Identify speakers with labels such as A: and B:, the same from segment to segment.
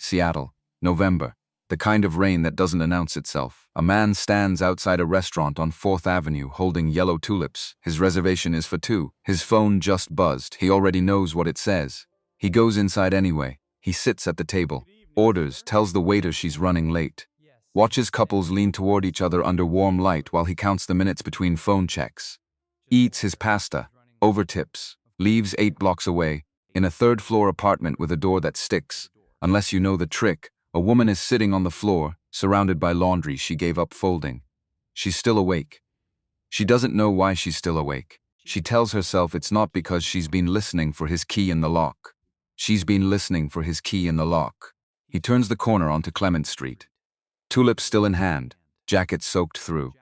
A: Seattle, November. The kind of rain that doesn't announce itself. A man stands outside a restaurant on 4th Avenue holding yellow tulips. His reservation is for two. His phone just buzzed. He already knows what it says. He goes inside anyway. He sits at the table. Orders, tells the waiter she's running late. Watches couples lean toward each other under warm light while he counts the minutes between phone checks. Eats his pasta. Overtips. Leaves 8 blocks away. In a 3rd-floor apartment with a door that sticks. Unless you know the trick, a woman is sitting on the floor, surrounded by laundry she gave up folding. She's still awake. She doesn't know why she's still awake. She tells herself it's not because she's been listening for his key in the lock. She's been listening for his key in the lock. He turns the corner onto Clement Street. Tulips still in hand, jacket soaked through.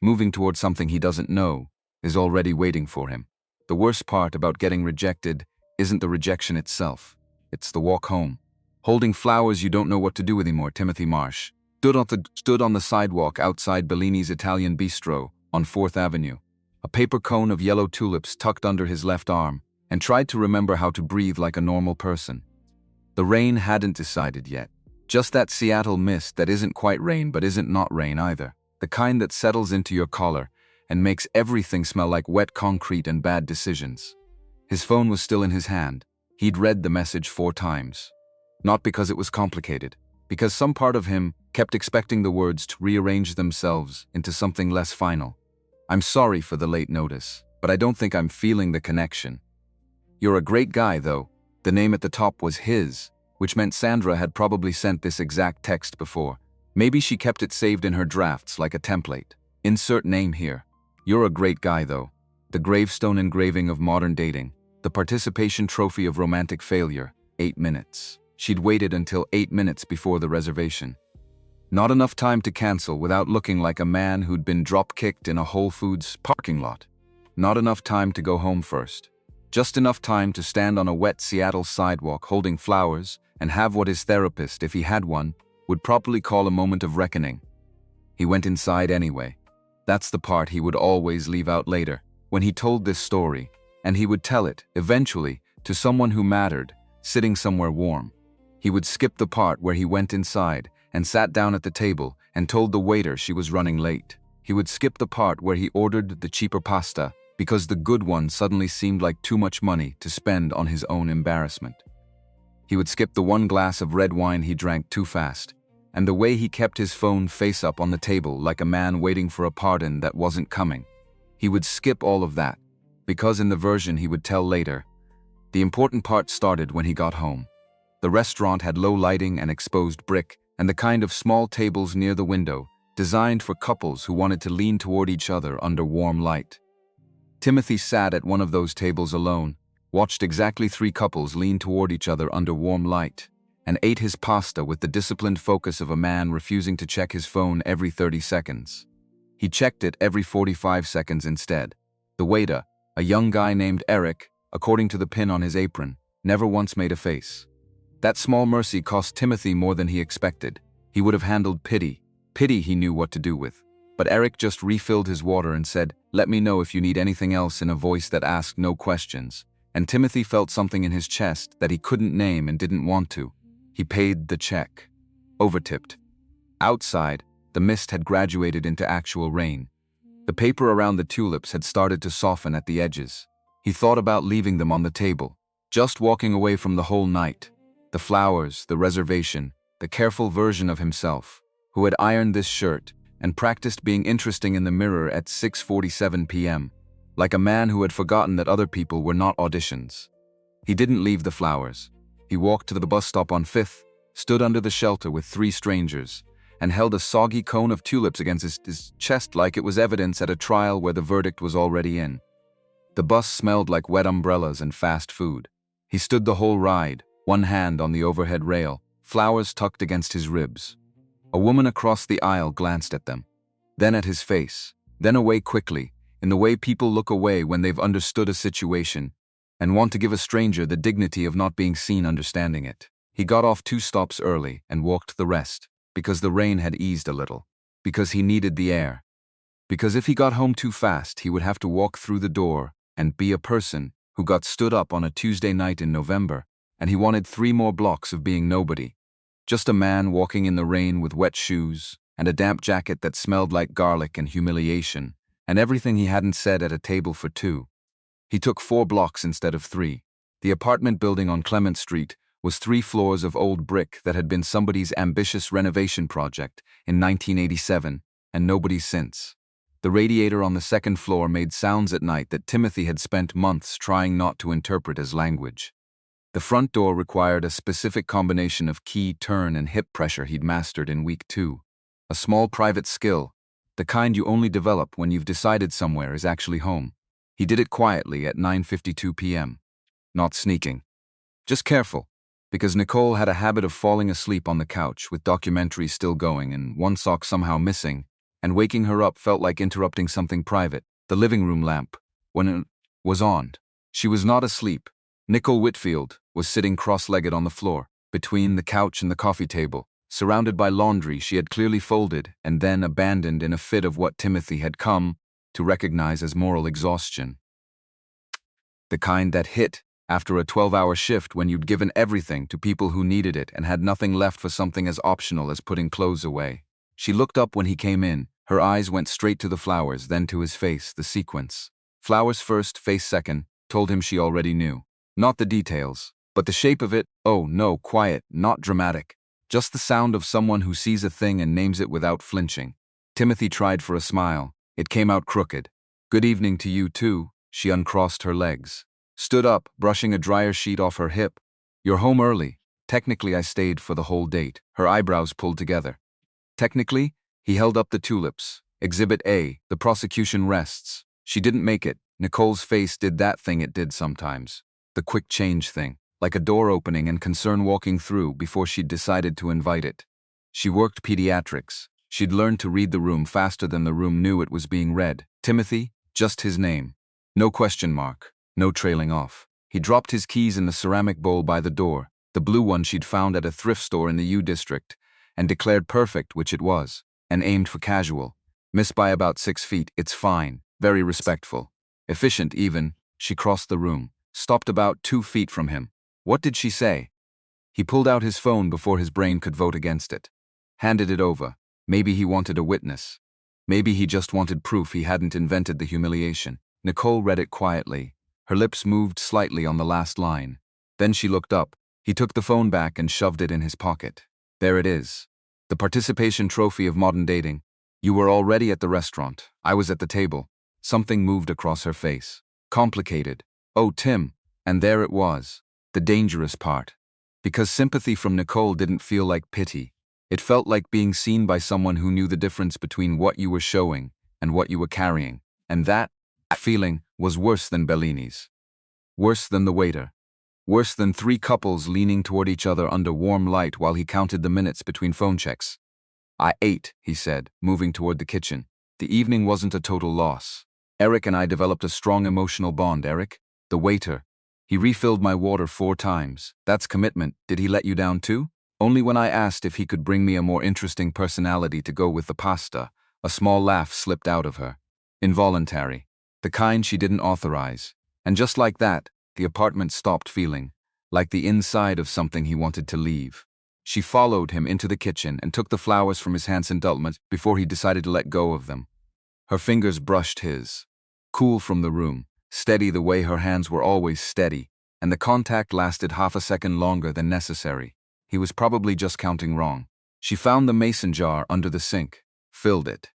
A: Moving toward something he doesn't know is already waiting for him. The worst part about getting rejected isn't the rejection itself. It's the walk home. Holding flowers you don't know what to do with anymore. Timothy Marsh stood on the sidewalk outside Bellini's Italian Bistro on 4th Avenue, a paper cone of yellow tulips tucked under his left arm, and tried to remember how to breathe like a normal person. The rain hadn't decided yet. Just that Seattle mist that isn't quite rain but isn't not rain either. The kind that settles into your collar and makes everything smell like wet concrete and bad decisions. His phone was still in his hand. He'd read the message 4 times. Not because it was complicated, because some part of him kept expecting the words to rearrange themselves into something less final. I'm sorry for the late notice, but I don't think I'm feeling the connection. You're a great guy, though. The name at the top was his, which meant Sandra had probably sent this exact text before. Maybe she kept it saved in her drafts like a template. Insert name here. You're a great guy, though. The gravestone engraving of modern dating. The participation trophy of romantic failure. 8 minutes. She'd waited until 8 minutes before the reservation. Not enough time to cancel without looking like a man who'd been drop-kicked in a Whole Foods parking lot. Not enough time to go home first. Just enough time to stand on a wet Seattle sidewalk holding flowers and have what his therapist, if he had one, would probably call a moment of reckoning. He went inside anyway. That's the part he would always leave out later, when he told this story, and he would tell it, eventually, to someone who mattered, sitting somewhere warm. He would skip the part where he went inside and sat down at the table and told the waiter she was running late. He would skip the part where he ordered the cheaper pasta because the good one suddenly seemed like too much money to spend on his own embarrassment. He would skip the 1 glass of red wine he drank too fast, and the way he kept his phone face up on the table like a man waiting for a pardon that wasn't coming. He would skip all of that, because in the version he would tell later, the important part started when he got home. The restaurant had low lighting and exposed brick, and the kind of small tables near the window, designed for couples who wanted to lean toward each other under warm light. Timothy sat at one of those tables alone, watched exactly 3 couples lean toward each other under warm light, and ate his pasta with the disciplined focus of a man refusing to check his phone every 30 seconds. He checked it every 45 seconds instead. The waiter, a young guy named Eric, according to the pin on his apron, never once made a face. That small mercy cost Timothy more than he expected. He would have handled pity. Pity he knew what to do with. But Eric just refilled his water and said, "Let me know if you need anything else," in a voice that asked no questions. And Timothy felt something in his chest that he couldn't name and didn't want to. He paid the check. Overtipped. Outside, the mist had graduated into actual rain. The paper around the tulips had started to soften at the edges. He thought about leaving them on the table, just walking away from the whole night. The flowers, the reservation, the careful version of himself, who had ironed this shirt and practiced being interesting in the mirror at 6:47 p.m., like a man who had forgotten that other people were not auditions. He didn't leave the flowers. He walked to the bus stop on 5th, stood under the shelter with 3 strangers, and held a soggy cone of tulips against his chest like it was evidence at a trial where the verdict was already in. The bus smelled like wet umbrellas and fast food. He stood the whole ride, one hand on the overhead rail, flowers tucked against his ribs. A woman across the aisle glanced at them, then at his face, then away quickly, in the way people look away when they've understood a situation and want to give a stranger the dignity of not being seen understanding it. He got off 2 stops early and walked the rest, because the rain had eased a little, because he needed the air, because if he got home too fast he would have to walk through the door and be a person who got stood up on a Tuesday night in November, and he wanted 3 more blocks of being nobody. Just a man walking in the rain with wet shoes and a damp jacket that smelled like garlic and humiliation, and everything he hadn't said at a table for two. He took 4 blocks instead of 3. The apartment building on Clement Street was 3 floors of old brick that had been somebody's ambitious renovation project in 1987, and nobody's since. The radiator on the second floor made sounds at night that Timothy had spent months trying not to interpret as language. The front door required a specific combination of key, turn, and hip pressure he'd mastered in week 2. A small private skill, the kind you only develop when you've decided somewhere is actually home. He did it quietly at 9:52 p.m. Not sneaking. Just careful, because Nicole had a habit of falling asleep on the couch with documentaries still going and one sock somehow missing, and waking her up felt like interrupting something private. The living room lamp, when it was on. She was not asleep. Nicole Whitfield was sitting cross-legged on the floor, between the couch and the coffee table, surrounded by laundry she had clearly folded and then abandoned in a fit of what Timothy had come to recognize as moral exhaustion. The kind that hit after a 12-hour shift when you'd given everything to people who needed it and had nothing left for something as optional as putting clothes away. She looked up when he came in. Her eyes went straight to the flowers, then to his face, the sequence. Flowers first, face second, told him she already knew. Not the details, but the shape of it. Oh no, quiet, not dramatic. Just the sound of someone who sees a thing and names it without flinching. Timothy tried for a smile. It came out crooked. Good evening to you too. She uncrossed her legs. Stood up, brushing a dryer sheet off her hip. You're home early. Technically, I stayed for the whole date. Her eyebrows pulled together. Technically? He held up the tulips. Exhibit A, the prosecution rests. She didn't make it. Nicole's face did that thing it did sometimes. The quick change thing, like a door opening and concern walking through before she'd decided to invite it. She worked pediatrics. She'd learned to read the room faster than the room knew it was being read. Timothy, just his name. No question mark, no trailing off. He dropped his keys in the ceramic bowl by the door, the blue one she'd found at a thrift store in the U District, and declared perfect, which it was, and aimed for casual. Missed by about 6 feet, it's fine, very respectful. Efficient even. She crossed the room, stopped about 2 feet from him. What did she say? He pulled out his phone before his brain could vote against it. Handed it over. Maybe he wanted a witness. Maybe he just wanted proof he hadn't invented the humiliation. Nicole read it quietly. Her lips moved slightly on the last line. Then she looked up. He took the phone back and shoved it in his pocket. There it is. The participation trophy of modern dating. You were already at the restaurant. I was at the table. Something moved across her face. Complicated. Oh, Tim. And there it was. The dangerous part. Because sympathy from Nicole didn't feel like pity. It felt like being seen by someone who knew the difference between what you were showing and what you were carrying. And that feeling was worse than Bellini's. Worse than the waiter. Worse than 3 couples leaning toward each other under warm light while he counted the minutes between phone checks. I ate, he said, moving toward the kitchen. The evening wasn't a total loss. Eric and I developed a strong emotional bond. Eric, the waiter. He refilled my water 4 times. That's commitment. Did he let you down too? Only when I asked if he could bring me a more interesting personality to go with the pasta. A small laugh slipped out of her. Involuntary. The kind she didn't authorize. And just like that, the apartment stopped feeling like the inside of something he wanted to leave. She followed him into the kitchen and took the flowers from his hands indulgent before he decided to let go of them. Her fingers brushed his. Cool from the room, steady the way her hands were always steady, and the contact lasted half a second longer than necessary. He was probably just counting wrong. She found the mason jar under the sink, filled it.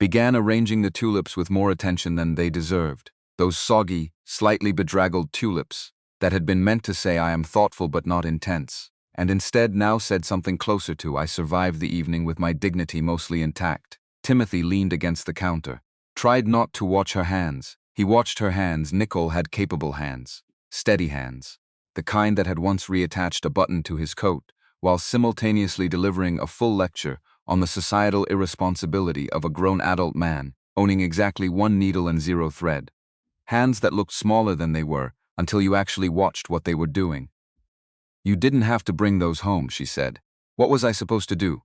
A: Began arranging the tulips with more attention than they deserved. Those soggy, slightly bedraggled tulips that had been meant to say I am thoughtful but not intense, and instead now said something closer to I survived the evening with my dignity mostly intact. Timothy leaned against the counter. Tried not to watch her hands. He watched her hands. Nicole had capable hands. Steady hands. The kind that had once reattached a button to his coat, while simultaneously delivering a full lecture on the societal irresponsibility of a grown adult man owning exactly 1 needle and 0 thread. Hands that looked smaller than they were until you actually watched what they were doing. You didn't have to bring those home, she said. What was I supposed to do?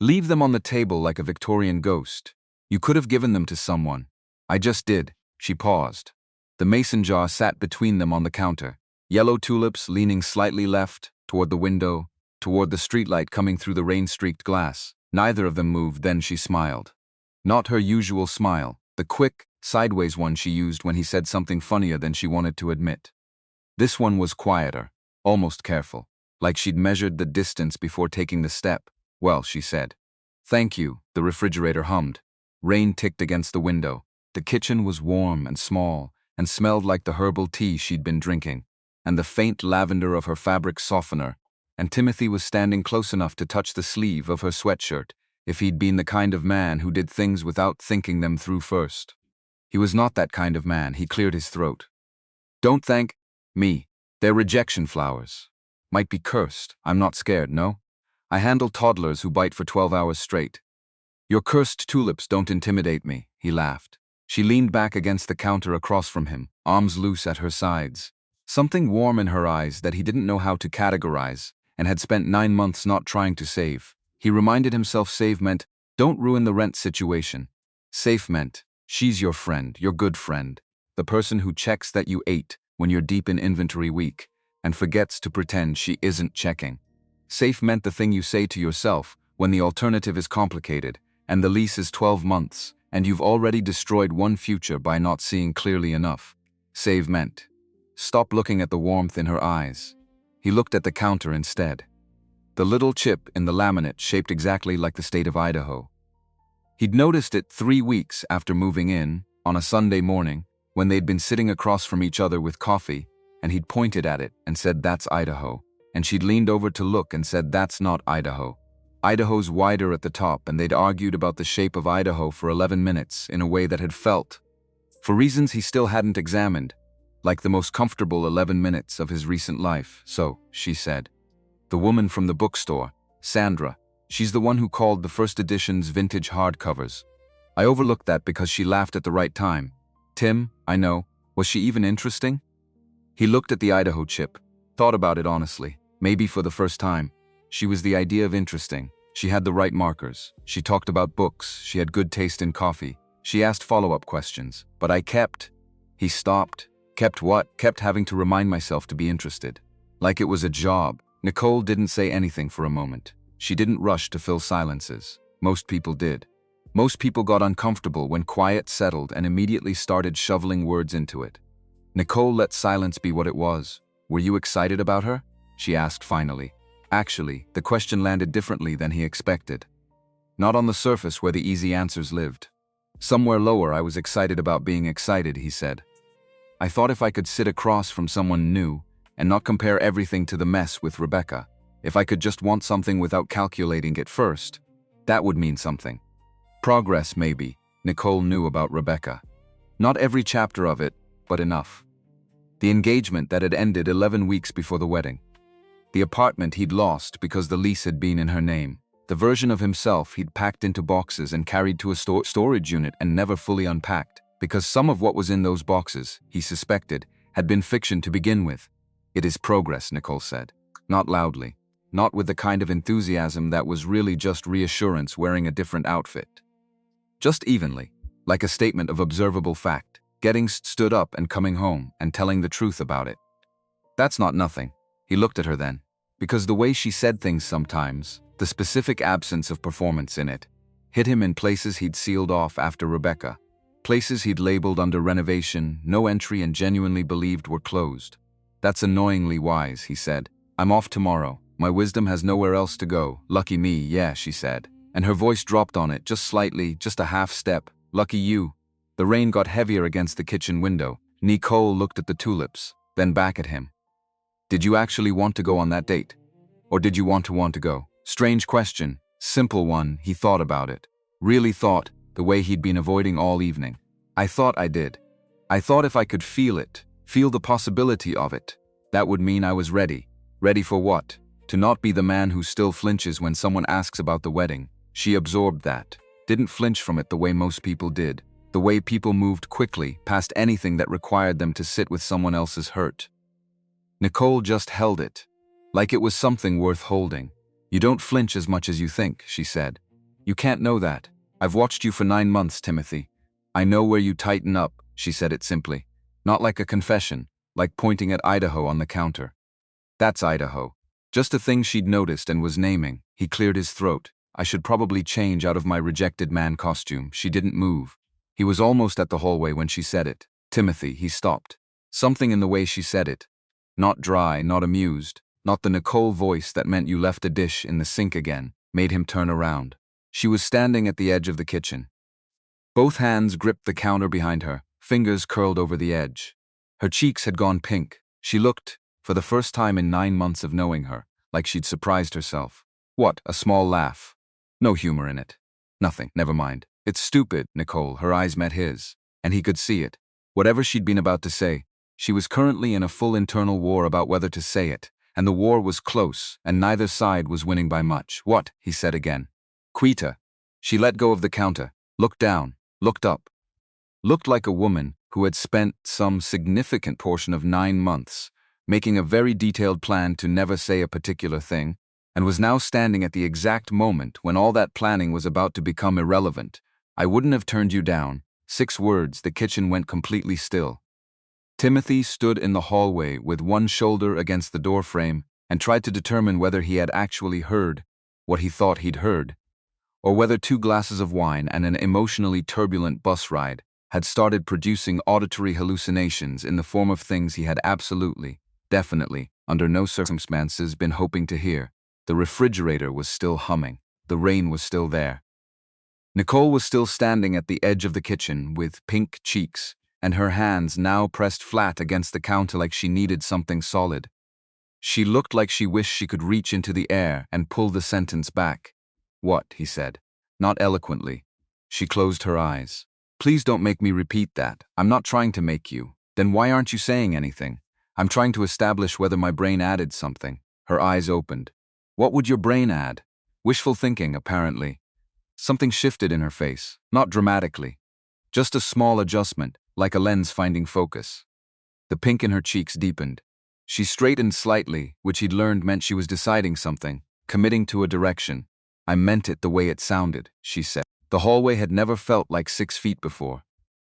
A: Leave them on the table like a Victorian ghost. You could have given them to someone. I just did. She paused. The mason jar sat between them on the counter. Yellow tulips leaning slightly left, toward the window, toward the streetlight coming through the rain-streaked glass. Neither of them moved, then she smiled. Not her usual smile, the quick, sideways one she used when he said something funnier than she wanted to admit. This one was quieter, almost careful, like she'd measured the distance before taking the step. Well, she said. Thank you, the refrigerator hummed. Rain ticked against the window. The kitchen was warm and small, and smelled like the herbal tea she'd been drinking, and the faint lavender of her fabric softener, and Timothy was standing close enough to touch the sleeve of her sweatshirt if he'd been the kind of man who did things without thinking them through first. He was not that kind of man, he cleared his throat. Don't thank me. They're rejection flowers. Might be cursed. I'm not scared, no? I handle toddlers who bite for 12 hours straight. Your cursed tulips don't intimidate me, he laughed. She leaned back against the counter across from him, arms loose at her sides. Something warm in her eyes that he didn't know how to categorize, and had spent 9 months not trying to save. He reminded himself save meant, don't ruin the rent situation. Safe meant, she's your friend, your good friend, the person who checks that you ate when you're deep in inventory week, and forgets to pretend she isn't checking. Safe meant the thing you say to yourself when the alternative is complicated, and the lease is 12 months, and you've already destroyed one future by not seeing clearly enough. Save meant, stop looking at the warmth in her eyes. He looked at the counter instead. The little chip in the laminate shaped exactly like the state of Idaho. He'd noticed it 3 weeks after moving in, on a Sunday morning, when they'd been sitting across from each other with coffee, and he'd pointed at it and said, that's Idaho, and she'd leaned over to look and said, that's not Idaho. Idaho's wider at the top, and they'd argued about the shape of Idaho for 11 minutes in a way that had felt, for reasons he still hadn't examined, like the most comfortable 11 minutes of his recent life. So, she said. The woman from the bookstore, Sandra, she's the one who called the first edition's vintage hardcovers. I overlooked that because she laughed at the right time. Tim, I know, was she even interesting? He looked at the Idaho chip, thought about it honestly, maybe for the first time. She was the idea of interesting. She had the right markers. She talked about books. She had good taste in coffee. She asked follow-up questions. But I kept... He stopped. Kept what? Kept having to remind myself to be interested. Like it was a job. Nicole didn't say anything for a moment. She didn't rush to fill silences. Most people did. Most people got uncomfortable when quiet settled and immediately started shoveling words into it. Nicole let silence be what it was. Were you excited about her? She asked finally. Actually, the question landed differently than he expected. Not on the surface where the easy answers lived. Somewhere lower, I was excited about being excited, he said. I thought if I could sit across from someone new and not compare everything to the mess with Rebecca, if I could just want something without calculating it first, that would mean something. Progress, maybe, Nicole knew about Rebecca. Not every chapter of it, but enough. The engagement that had ended 11 weeks before the wedding. The apartment he'd lost because the lease had been in her name. The version of himself he'd packed into boxes and carried to a storage unit and never fully unpacked, because some of what was in those boxes, he suspected, had been fiction to begin with. It is progress, Nicole said. Not loudly. Not with the kind of enthusiasm that was really just reassurance wearing a different outfit. Just evenly, like a statement of observable fact, getting stood up and coming home and telling the truth about it. That's not nothing. He looked at her then, because the way she said things sometimes, the specific absence of performance in it, hit him in places he'd sealed off after Rebecca, places he'd labeled under renovation, no entry, and genuinely believed were closed. That's annoyingly wise, he said. I'm off tomorrow. My wisdom has nowhere else to go. Lucky me, yeah, she said. And her voice dropped on it, just slightly, just a half step. Lucky you. The rain got heavier against the kitchen window. Nicole looked at the tulips, then back at him. Did you actually want to go on that date? Or did you want to go? Strange question, simple one, he thought about it. Really thought, the way he'd been avoiding all evening. I thought I did. I thought if I could feel it, feel the possibility of it, that would mean I was ready. Ready for what? To not be the man who still flinches when someone asks about the wedding. She absorbed that, didn't flinch from it the way most people did, the way people moved quickly past anything that required them to sit with someone else's hurt. Nicole just held it, like it was something worth holding. You don't flinch as much as you think, she said. You can't know that. I've watched you for 9 months, Timothy. I know where you tighten up, she said it simply. Not like a confession, like pointing at Idaho on the counter. That's Idaho. Just a thing she'd noticed and was naming. He cleared his throat. I should probably change out of my rejected man costume. She didn't move. He was almost at the hallway when she said it. Timothy, he stopped. Something in the way she said it. Not dry, not amused, not the Nicole voice that meant you left a dish in the sink again, made him turn around. She was standing at the edge of the kitchen. Both hands gripped the counter behind her, fingers curled over the edge. Her cheeks had gone pink. She looked, for the first time in 9 months of knowing her, like she'd surprised herself. What, a small laugh. No humor in it. Nothing, never mind. It's stupid, Nicole. Her eyes met his, and he could see it. Whatever she'd been about to say, she was currently in a full internal war about whether to say it, and the war was close, and neither side was winning by much. What? He said again. Quita. She let go of the counter, looked down, looked up. Looked like a woman who had spent some significant portion of 9 months making a very detailed plan to never say a particular thing, and was now standing at the exact moment when all that planning was about to become irrelevant. I wouldn't have turned you down. 6 words, the kitchen went completely still. Timothy stood in the hallway with one shoulder against the doorframe and tried to determine whether he had actually heard what he thought he'd heard, or whether 2 glasses of wine and an emotionally turbulent bus ride had started producing auditory hallucinations in the form of things he had absolutely, definitely, under no circumstances been hoping to hear. The refrigerator was still humming. The rain was still there. Nicole was still standing at the edge of the kitchen with pink cheeks, and her hands now pressed flat against the counter like she needed something solid. She looked like she wished she could reach into the air and pull the sentence back. What? He said. Not eloquently. She closed her eyes. Please don't make me repeat that. I'm not trying to make you. Then why aren't you saying anything? I'm trying to establish whether my brain added something. Her eyes opened. What would your brain add? Wishful thinking, apparently. Something shifted in her face, not dramatically. Just a small adjustment, like a lens finding focus. The pink in her cheeks deepened. She straightened slightly, which he'd learned meant she was deciding something, committing to a direction. I meant it the way it sounded, she said. The hallway had never felt like 6 feet before.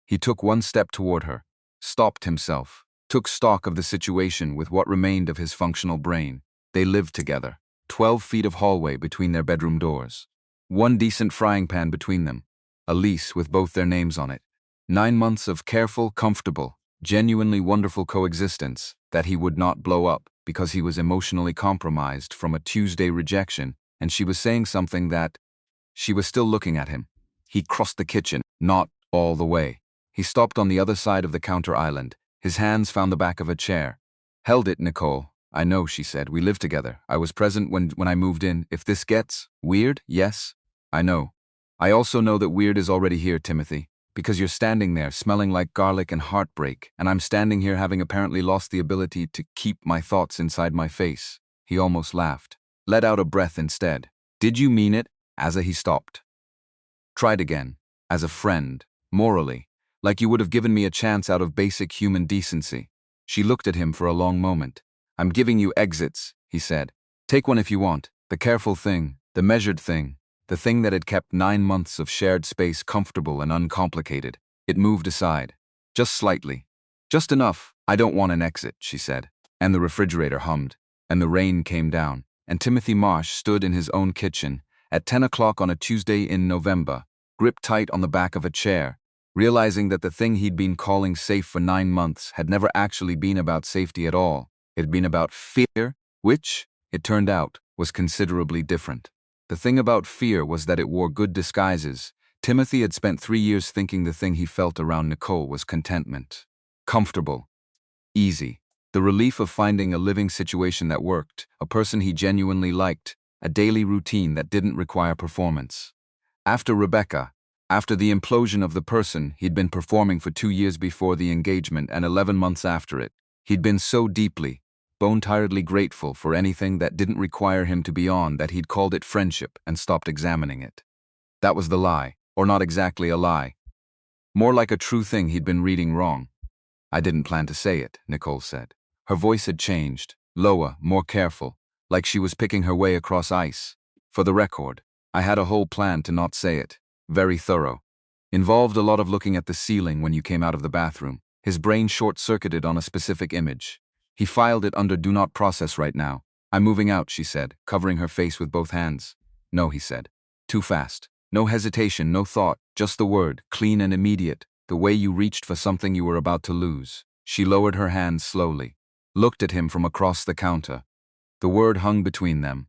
A: He took one step toward her, stopped himself, took stock of the situation with what remained of his functional brain. They lived together. 12 feet of hallway between their bedroom doors. One decent frying pan between them. A lease with both their names on it. 9 months of careful, comfortable, genuinely wonderful coexistence that he would not blow up because he was emotionally compromised from a Tuesday rejection, and she was saying something that... She was still looking at him. He crossed the kitchen, not all the way. He stopped on the other side of the counter island. His hands found the back of a chair. Held it, Nicole. I know, she said. We live together. I was present when I moved in. If this gets weird, yes, I know. I also know that weird is already here, Timothy, because you're standing there smelling like garlic and heartbreak, and I'm standing here having apparently lost the ability to keep my thoughts inside my face. He almost laughed. Let out a breath instead. Did you mean it? He stopped. Tried again. As a friend. Morally. Like you would have given me a chance out of basic human decency. She looked at him for a long moment. I'm giving you exits, he said. Take one if you want. The careful thing. The measured thing. The thing that had kept 9 months of shared space comfortable and uncomplicated. It moved aside. Just slightly. Just enough. I don't want an exit, she said. And the refrigerator hummed. And the rain came down. And Timothy Marsh stood in his own kitchen at 10 o'clock on a Tuesday in November, gripped tight on the back of a chair, realizing that the thing he'd been calling safe for 9 months had never actually been about safety at all. It had been about fear, which, it turned out, was considerably different. The thing about fear was that it wore good disguises. Timothy had spent 3 years thinking the thing he felt around Nicole was contentment. Comfortable. Easy. The relief of finding a living situation that worked, a person he genuinely liked, a daily routine that didn't require performance. After Rebecca, after the implosion of the person he'd been performing for 2 years before the engagement and 11 months after it, he'd been so deeply, bone-tiredly grateful for anything that didn't require him to be on that he'd called it friendship and stopped examining it. That was the lie, or not exactly a lie. More like a true thing he'd been reading wrong. I didn't plan to say it, Nicole said. Her voice had changed, lower, more careful, like she was picking her way across ice. For the record, I had a whole plan to not say it. Very thorough. Involved a lot of looking at the ceiling when you came out of the bathroom. His brain short-circuited on a specific image. He filed it under Do Not Process right now. I'm moving out, she said, covering her face with both hands. No, he said. Too fast. No hesitation, no thought, just the word, clean and immediate, the way you reached for something you were about to lose. She lowered her hands slowly, looked at him from across the counter. The word hung between them.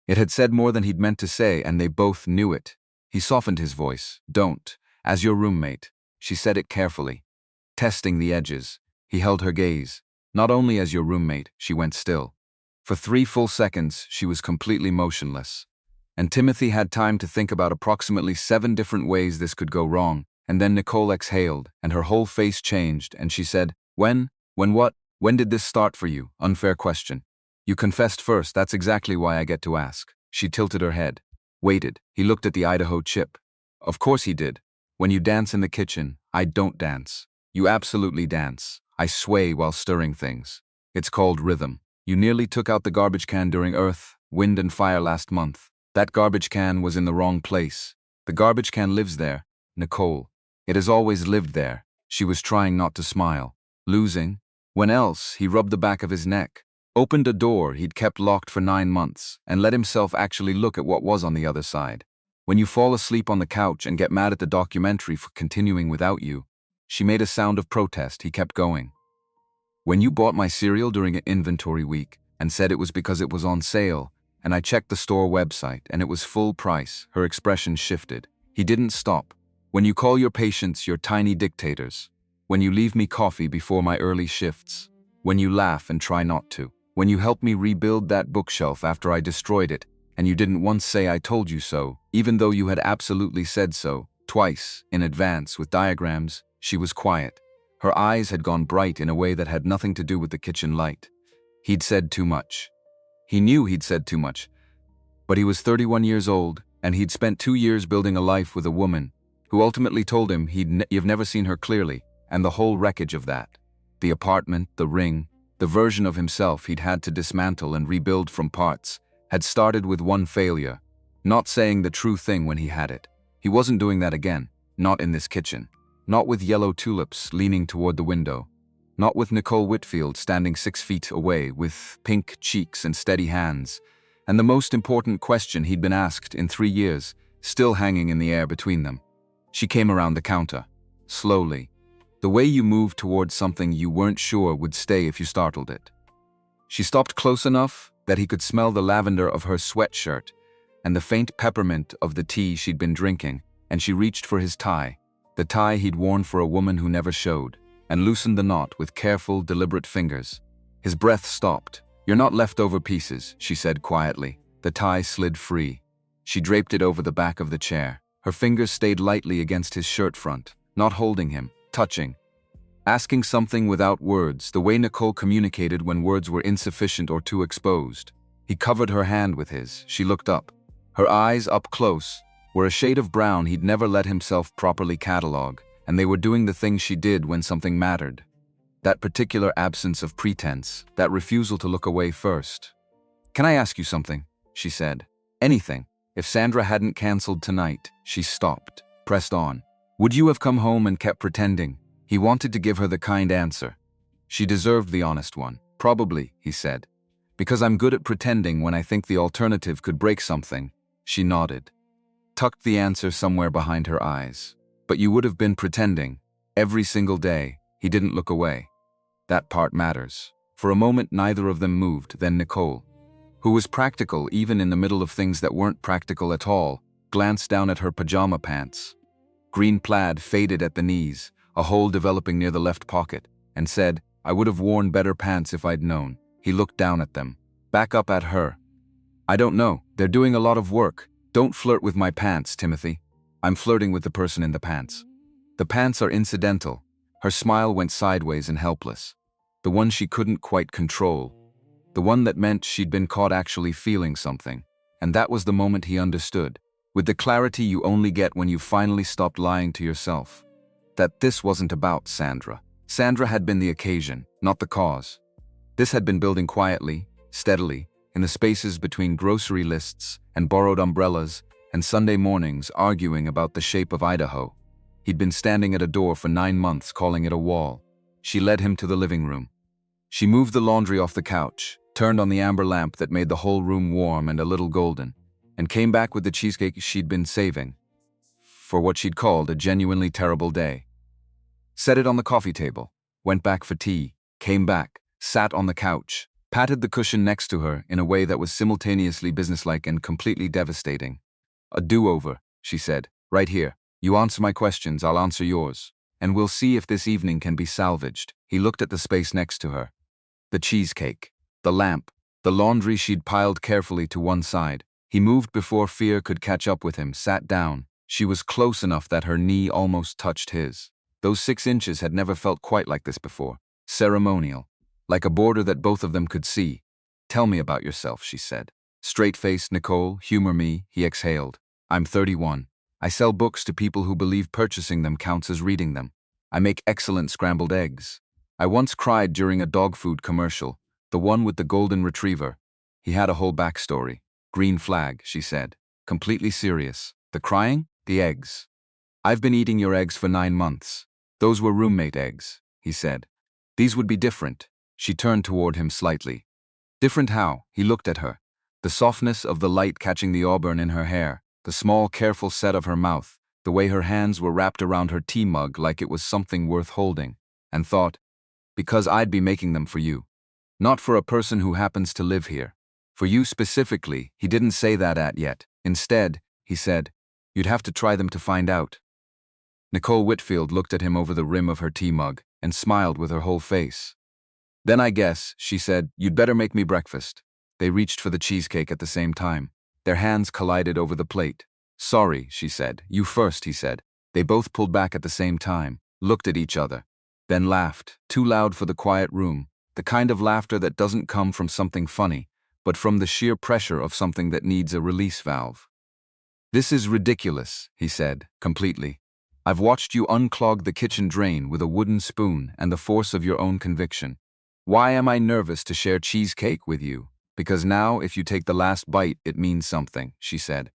A: It had said more than he'd meant to say, and they both knew it. He softened his voice. Don't. As your roommate. She said it carefully, testing the edges. He held her gaze. Not only as your roommate, she went still. For 3 full seconds, she was completely motionless. And Timothy had time to think about approximately 7 different ways this could go wrong, and then Nicole exhaled, and her whole face changed, and she said, When what? When did this start for you? Unfair question. You confessed first, that's exactly why I get to ask. She tilted her head. Waited. He looked at the Idaho chip. Of course he did. When you dance in the kitchen, I don't dance. You absolutely dance. I sway while stirring things. It's called rhythm. You nearly took out the garbage can during Earth, Wind and Fire last month. That garbage can was in the wrong place. The garbage can lives there, Nicole. It has always lived there. She was trying not to smile. Losing? When else? He rubbed the back of his neck, opened a door he'd kept locked for 9 months, and let himself actually look at what was on the other side. When you fall asleep on the couch and get mad at the documentary for continuing without you. She made a sound of protest. He kept going. When you bought my cereal during an inventory week and said it was because it was on sale, and I checked the store website and it was full price, her expression shifted. He didn't stop. When you call your patients your tiny dictators. When you leave me coffee before my early shifts. When you laugh and try not to. When you help me rebuild that bookshelf after I destroyed it, and you didn't once say I told you so, even though you had absolutely said so, twice, in advance, with diagrams. She was quiet. Her eyes had gone bright in a way that had nothing to do with the kitchen light. He'd said too much. He knew he'd said too much. But he was 31 years old, and he'd spent 2 years building a life with a woman who ultimately told him you've never seen her clearly, and the whole wreckage of that. The apartment, the ring, the version of himself he'd had to dismantle and rebuild from parts, had started with one failure, not saying the true thing when he had it. He wasn't doing that again, not in this kitchen. Not with yellow tulips leaning toward the window. Not with Nicole Whitfield standing 6 feet away with pink cheeks and steady hands. And the most important question he'd been asked in 3 years, still hanging in the air between them. She came around the counter, slowly. The way you moved towards something you weren't sure would stay if you startled it. She stopped close enough that he could smell the lavender of her sweatshirt and the faint peppermint of the tea she'd been drinking, and she reached for his tie. The tie he'd worn for a woman who never showed, and loosened the knot with careful, deliberate fingers. His breath stopped. You're not leftover pieces, she said quietly. The tie slid free. She draped it over the back of the chair. Her fingers stayed lightly against his shirt front, not holding him, touching. Asking something without words, the way Nicole communicated when words were insufficient or too exposed. He covered her hand with his. She looked up. Her eyes, up close, were a shade of brown he'd never let himself properly catalog, and they were doing the thing she did when something mattered. That particular absence of pretense, that refusal to look away first. Can I ask you something? She said. Anything. If Sandra hadn't canceled tonight, she stopped, pressed on. Would you have come home and kept pretending? He wanted to give her the kind answer. She deserved the honest one. Probably, he said. Because I'm good at pretending when I think the alternative could break something. She nodded. Tucked the answer somewhere behind her eyes. But you would have been pretending. Every single day. He didn't look away. That part matters. For a moment neither of them moved, then Nicole, who was practical even in the middle of things that weren't practical at all, glanced down at her pajama pants. Green plaid faded at the knees, a hole developing near the left pocket, and said, I would have worn better pants if I'd known. He looked down at them. Back up at her. I don't know. They're doing a lot of work. Don't flirt with my pants, Timothy. I'm flirting with the person in the pants. The pants are incidental. Her smile went sideways and helpless. The one she couldn't quite control. The one that meant she'd been caught actually feeling something. And that was the moment he understood, with the clarity you only get when you've finally stopped lying to yourself. That this wasn't about Sandra. Sandra had been the occasion, not the cause. This had been building quietly, steadily, in the spaces between grocery lists and borrowed umbrellas and Sunday mornings arguing about the shape of Idaho. He'd been standing at a door for 9 months calling it a wall. She led him to the living room. She moved the laundry off the couch, turned on the amber lamp that made the whole room warm and a little golden, and came back with the cheesecake she'd been saving for what she'd called a genuinely terrible day. Set it on the coffee table, went back for tea, came back, sat on the couch, patted the cushion next to her in a way that was simultaneously businesslike and completely devastating. "A do-over," she said, "right here. You answer my questions, I'll answer yours. And we'll see if this evening can be salvaged." He looked at the space next to her. The cheesecake, the lamp, the laundry she'd piled carefully to one side. He moved before fear could catch up with him, sat down. She was close enough that her knee almost touched his. Those 6 inches had never felt quite like this before. Ceremonial. Like a border that both of them could see. "Tell me about yourself," she said. "Straight-faced, Nicole, humor me," he exhaled. "I'm 31. I sell books to people who believe purchasing them counts as reading them. I make excellent scrambled eggs. I once cried during a dog food commercial, the one with the golden retriever." He had a whole backstory. "Green flag," she said, completely serious. "The crying? The eggs. I've been eating your eggs for 9 months. Those were roommate eggs," he said. "These would be different." She turned toward him slightly. "Different how?" He looked at her. The softness of the light catching the auburn in her hair, the small, careful set of her mouth, the way her hands were wrapped around her tea mug like it was something worth holding, and thought, "Because I'd be making them for you. Not for a person who happens to live here. For you specifically." He didn't say that yet. Instead, he said, "You'd have to try them to find out." Nicole Whitfield looked at him over the rim of her tea mug and smiled with her whole face. "Then I guess," she said, "you'd better make me breakfast." They reached for the cheesecake at the same time. Their hands collided over the plate. "Sorry," she said. "You first," he said. They both pulled back at the same time, looked at each other, then laughed, too loud for the quiet room, the kind of laughter that doesn't come from something funny, but from the sheer pressure of something that needs a release valve. "This is ridiculous," he said, completely. "I've watched you unclog the kitchen drain with a wooden spoon and the force of your own conviction. Why am I nervous to share cheesecake with you? Because now, if you take the last bite, it means something," she said.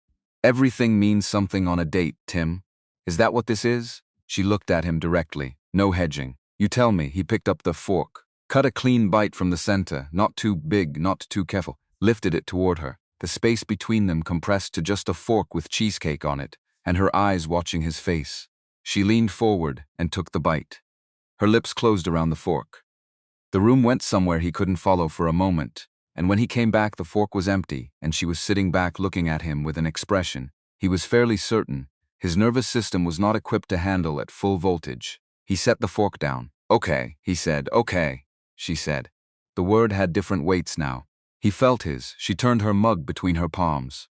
A: "Everything means something on a date, Tim. Is that what this is?" She looked at him directly. No hedging. "You tell me." He picked up the fork, cut a clean bite from the center, not too big, not too careful, lifted it toward her. The space between them compressed to just a fork with cheesecake on it, and her eyes watching his face. She leaned forward and took the bite. Her lips closed around the fork. The room went somewhere he couldn't follow for a moment, and when he came back the fork was empty, and she was sitting back looking at him with an expression he was fairly certain his nervous system was not equipped to handle at full voltage. He set the fork down. "Okay," he said. "Okay," she said. The word had different weights now. He felt his. She turned her mug between her palms.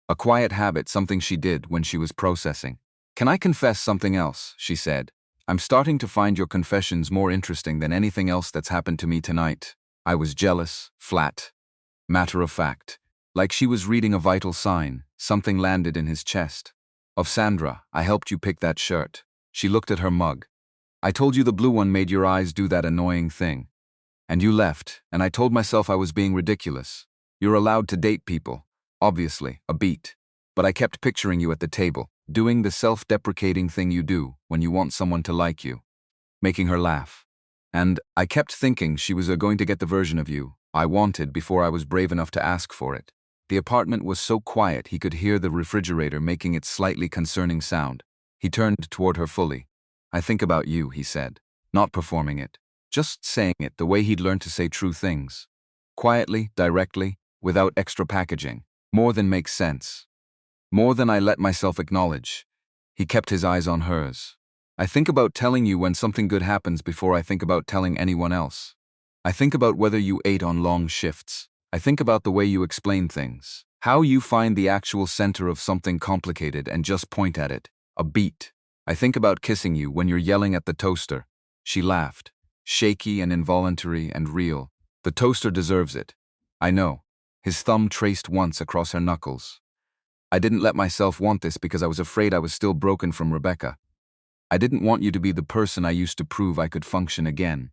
A: A quiet habit, something she did when she was processing. "Can I confess something else?" she said. "I'm starting to find your confessions more interesting than anything else that's happened to me tonight. I was jealous, flat, matter of fact. Like she was reading a vital sign, something landed in his chest. Of Sandra, I helped you pick that shirt." She looked at her mug. "I told you the blue one made your eyes do that annoying thing. And you left, and I told myself I was being ridiculous. You're allowed to date people. Obviously, a beat. But I kept picturing you at the table, doing the self-deprecating thing you do when you want someone to like you." Making her laugh. "And I kept thinking she was going to get the version of you I wanted before I was brave enough to ask for it." The apartment was so quiet he could hear the refrigerator making its slightly concerning sound. He turned toward her fully. "I think about you," he said, not performing it, just saying it the way he'd learned to say true things. Quietly, directly, without extra packaging. More than makes sense. More than I let myself acknowledge. He kept his eyes on hers. "I think about telling you when something good happens before I think about telling anyone else. I think about whether you ate on long shifts. I think about the way you explain things. How you find the actual center of something complicated and just point at it. A beat. I think about kissing you when you're yelling at the toaster." She laughed. Shaky and involuntary and real. "The toaster deserves it." "I know." His thumb traced once across her knuckles. "I didn't let myself want this because I was afraid I was still broken from Rebecca. I didn't want you to be the person I used to prove I could function again.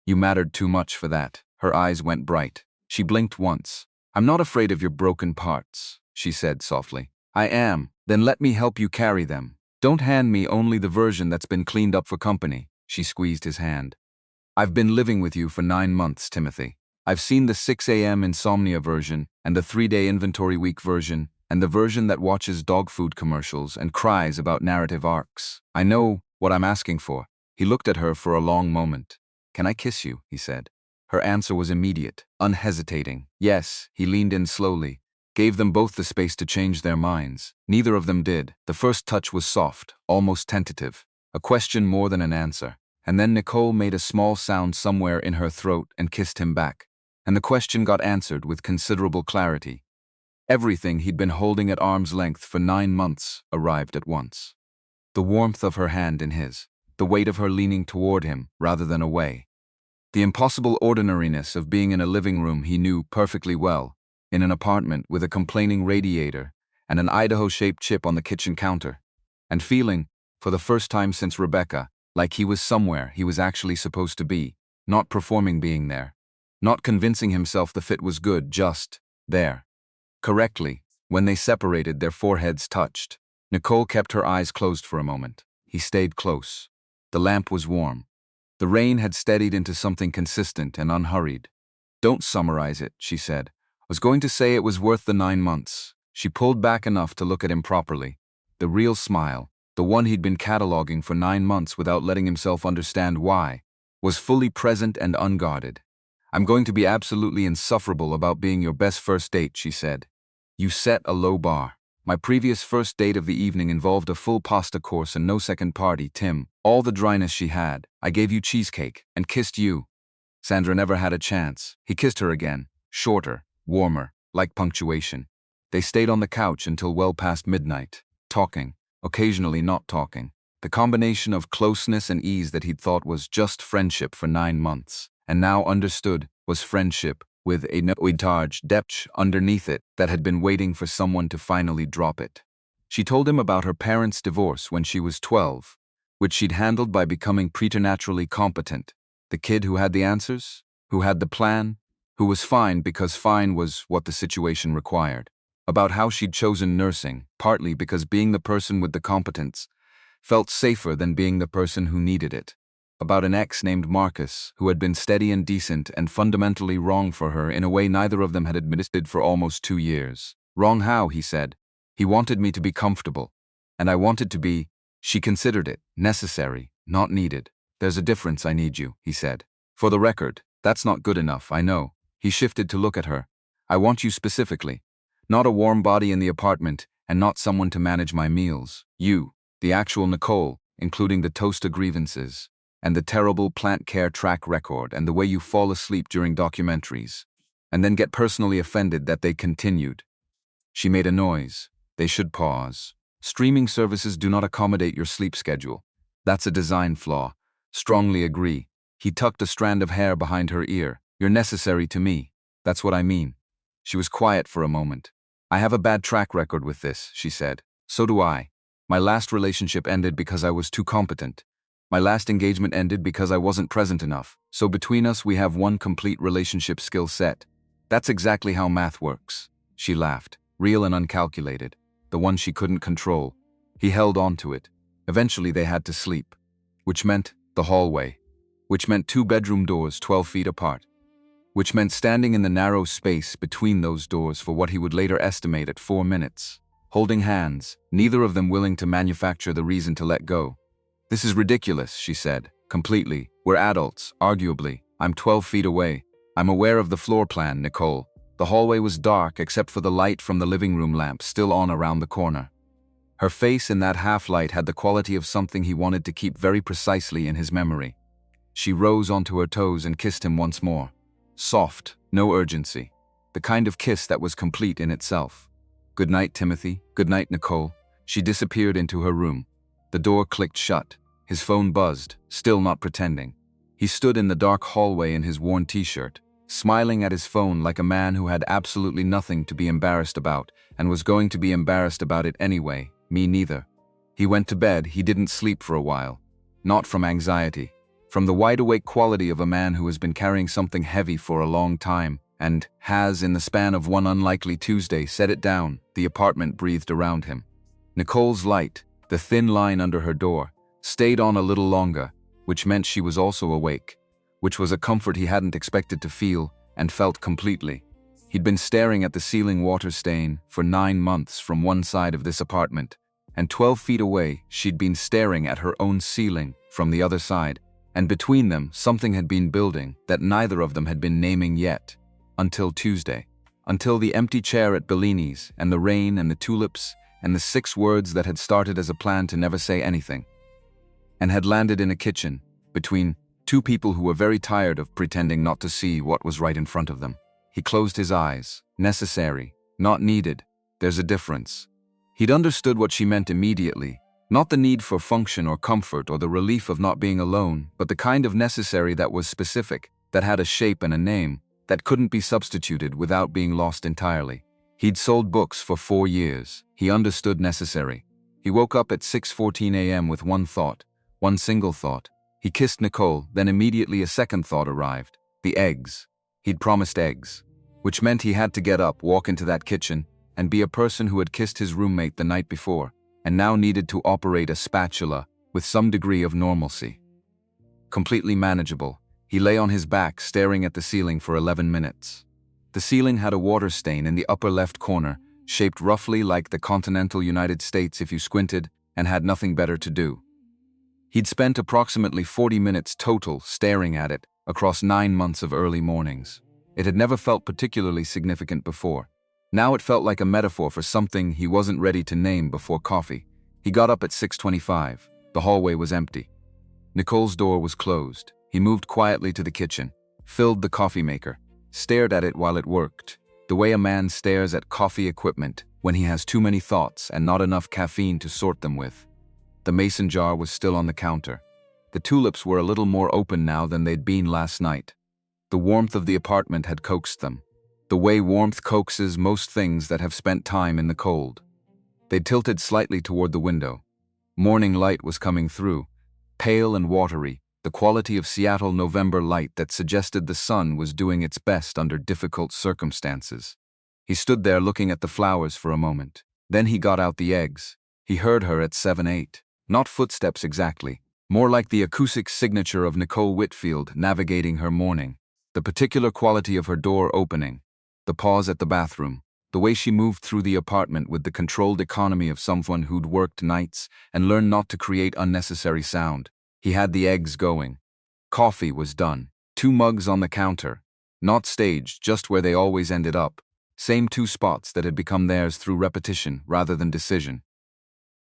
A: You mattered too much for that." Her eyes went bright. She blinked once. "I'm not afraid of your broken parts," she said softly. "I am. Then let me help you carry them. Don't hand me only the version that's been cleaned up for company." She squeezed his hand. "I've been living with you for 9 months, Timothy. I've seen the 6 a.m. insomnia version, and the 3-day inventory week version, and the version that watches dog food commercials and cries about narrative arcs. I know what I'm asking for. He looked at her for a long moment. Can I kiss you? He said. Her answer was immediate, unhesitating. Yes. He leaned in slowly, gave them both the space to change their minds. Neither of them did. The first touch was soft, almost tentative, a question more than an answer. And then Nicole made a small sound somewhere in her throat and kissed him back. And the question got answered with considerable clarity. Everything he'd been holding at arm's length for 9 months arrived at once. The warmth of her hand in his, the weight of her leaning toward him rather than away. The impossible ordinariness of being in a living room he knew perfectly well, in an apartment with a complaining radiator and an Idaho-shaped chip on the kitchen counter, and feeling, for the first time since Rebecca, like he was somewhere he was actually supposed to be, not performing being there, not convincing himself the fit was good, just there. Correctly, when they separated, their foreheads touched. Nicole kept her eyes closed for a moment. He stayed close. The lamp was warm. The rain had steadied into something consistent and unhurried. Don't summarize it, she said. I was going to say it was worth the 9 months. She pulled back enough to look at him properly. The real smile, the one he'd been cataloging for 9 months without letting himself understand why, was fully present and unguarded. I'm going to be absolutely insufferable about being your best first date, she said. You set a low bar. My previous first date of the evening involved a full pasta course and no second party, Tim. All the dryness she had. I gave you cheesecake and kissed you. Sandra never had a chance. He kissed her again, shorter, warmer, like punctuation. They stayed on the couch until well past midnight, talking, occasionally not talking. The combination of closeness and ease that he'd thought was just friendship for 9 months, and now understood was friendship with a no-charge depth underneath it that had been waiting for someone to finally drop it. She told him about her parents' divorce when she was 12, which she'd handled by becoming preternaturally competent. The kid who had the answers, who had the plan, who was fine because fine was what the situation required. About how she'd chosen nursing, partly because being the person with the competence felt safer than being the person who needed it. About an ex named Marcus, who had been steady and decent and fundamentally wrong for her in a way neither of them had admitted for almost 2 years. Wrong how, he said. He wanted me to be comfortable. And I wanted to be, she considered it, necessary, not needed. There's a difference, I need you, he said. For the record, that's not good enough, I know. He shifted to look at her. I want you specifically. Not a warm body in the apartment, and not someone to manage my meals. You, the actual Nicole, including the toaster grievances, and the terrible plant care track record, and the way you fall asleep during documentaries, and then get personally offended that they continued. She made a noise. They should pause. Streaming services do not accommodate your sleep schedule. That's a design flaw. Strongly agree. He tucked a strand of hair behind her ear. You're necessary to me. That's what I mean. She was quiet for a moment. I have a bad track record with this, she said. So do I. My last relationship ended because I was too competent. My last engagement ended because I wasn't present enough. So between us we have one complete relationship skill set. That's exactly how math works. She laughed, real and uncalculated. The one she couldn't control. He held on to it. Eventually they had to sleep. Which meant the hallway. Which meant 2 bedroom doors 12 feet apart. Which meant standing in the narrow space between those doors for what he would later estimate at 4 minutes. Holding hands, neither of them willing to manufacture the reason to let go. This is ridiculous, she said, completely. We're adults, arguably. I'm 12 feet away. I'm aware of the floor plan, Nicole. The hallway was dark except for the light from the living room lamp still on around the corner. Her face in that half-light had the quality of something he wanted to keep very precisely in his memory. She rose onto her toes and kissed him once more. Soft, no urgency. The kind of kiss that was complete in itself. Good night, Timothy. Good night, Nicole. She disappeared into her room. The door clicked shut. His phone buzzed, still not pretending. He stood in the dark hallway in his worn t-shirt, smiling at his phone like a man who had absolutely nothing to be embarrassed about and was going to be embarrassed about it anyway. Me neither. He went to bed. He didn't sleep for a while. Not from anxiety. From the wide-awake quality of a man who has been carrying something heavy for a long time and has, in the span of one unlikely Tuesday, set it down. The apartment breathed around him. Nicole's light, the thin line under her door, stayed on a little longer, which meant she was also awake, which was a comfort he hadn't expected to feel and felt completely. He'd been staring at the ceiling water stain for 9 months from one side of this apartment, and 12 feet away she'd been staring at her own ceiling from the other side, and between them something had been building that neither of them had been naming yet, until Tuesday. Until the empty chair at Bellini's, and the rain and the tulips, and the 6 words that had started as a plan to never say anything, and had landed in a kitchen, between 2 people who were very tired of pretending not to see what was right in front of them. He closed his eyes. Necessary, not needed. There's a difference. He'd understood what she meant immediately, not the need for function or comfort or the relief of not being alone, but the kind of necessary that was specific, that had a shape and a name, that couldn't be substituted without being lost entirely. He'd sold books for 4 years. He understood necessary. He woke up at 6:14 a.m. with one thought, one single thought. He kissed Nicole, then immediately a second thought arrived. The eggs. He'd promised eggs, which meant he had to get up, walk into that kitchen, and be a person who had kissed his roommate the night before, and now needed to operate a spatula with some degree of normalcy. Completely manageable, he lay on his back staring at the ceiling for 11 minutes. The ceiling had a water stain in the upper left corner, shaped roughly like the continental United States if you squinted and had nothing better to do. He'd spent approximately 40 minutes total staring at it across 9 months of early mornings. It had never felt particularly significant before. Now it felt like a metaphor for something he wasn't ready to name before coffee. He got up at 6:25. The hallway was empty. Nicole's door was closed. He moved quietly to the kitchen, filled the coffee maker, stared at it while it worked, the way a man stares at coffee equipment when he has too many thoughts and not enough caffeine to sort them with. The mason jar was still on the counter. The tulips were a little more open now than they'd been last night. The warmth of the apartment had coaxed them, the way warmth coaxes most things that have spent time in the cold. They tilted slightly toward the window. Morning light was coming through, pale and watery, the quality of Seattle November light that suggested the sun was doing its best under difficult circumstances. He stood there looking at the flowers for a moment. Then he got out the eggs. He heard her at 7:08. Not footsteps exactly, more like the acoustic signature of Nicole Whitfield navigating her morning. The particular quality of her door opening, the pause at the bathroom, the way she moved through the apartment with the controlled economy of someone who'd worked nights and learned not to create unnecessary sound. He had the eggs going. Coffee was done. 2 mugs on the counter. Not staged, just where they always ended up. Same 2 spots that had become theirs through repetition rather than decision.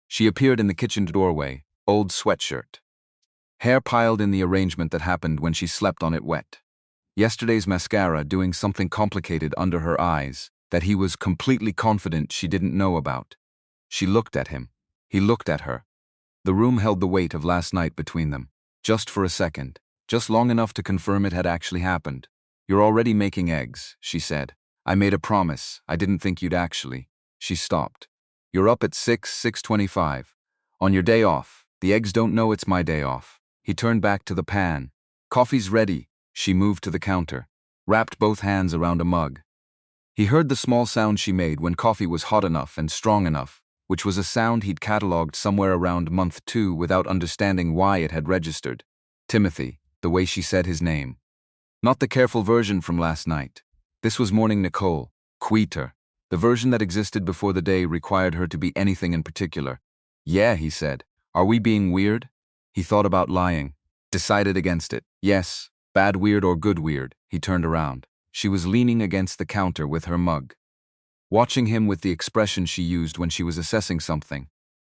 A: She appeared in the kitchen doorway, old sweatshirt. Hair piled in the arrangement that happened when she slept on it wet. Yesterday's mascara doing something complicated under her eyes that he was completely confident she didn't know about. She looked at him. He looked at her. The room held the weight of last night between them. Just for a second. Just long enough to confirm it had actually happened. "You're already making eggs," she said. "I made a promise. I didn't think you'd actually." She stopped. "You're up at 6:25. On your day off. The eggs don't know it's my day off." He turned back to the pan. "Coffee's ready." She moved to the counter, wrapped both hands around a mug. He heard the small sound she made when coffee was hot enough and strong enough, which was a sound he'd catalogued somewhere around month 2 without understanding why it had registered. Timothy, the way she said his name. Not the careful version from last night. This was morning Nicole, Quieter. The version that existed before the day required her to be anything in particular. "Yeah," he said. "Are we being weird?" He thought about lying. Decided against it. Yes, bad weird or good weird. He turned around. She was leaning against the counter with her mug, watching him with the expression she used when she was assessing something.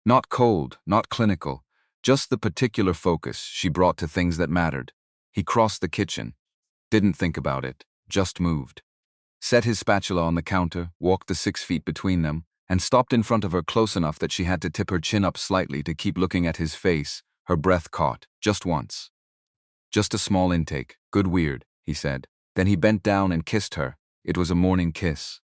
A: Not cold, not clinical, just the particular focus she brought to things that mattered. He crossed the kitchen. Didn't think about it, just moved. Set his spatula on the counter, walked the 6 feet between them, and stopped in front of her close enough that she had to tip her chin up slightly to keep looking at his face, her breath caught, just once. "Just a small intake, good weird," he said. Then he bent down and kissed her. It was a morning kiss.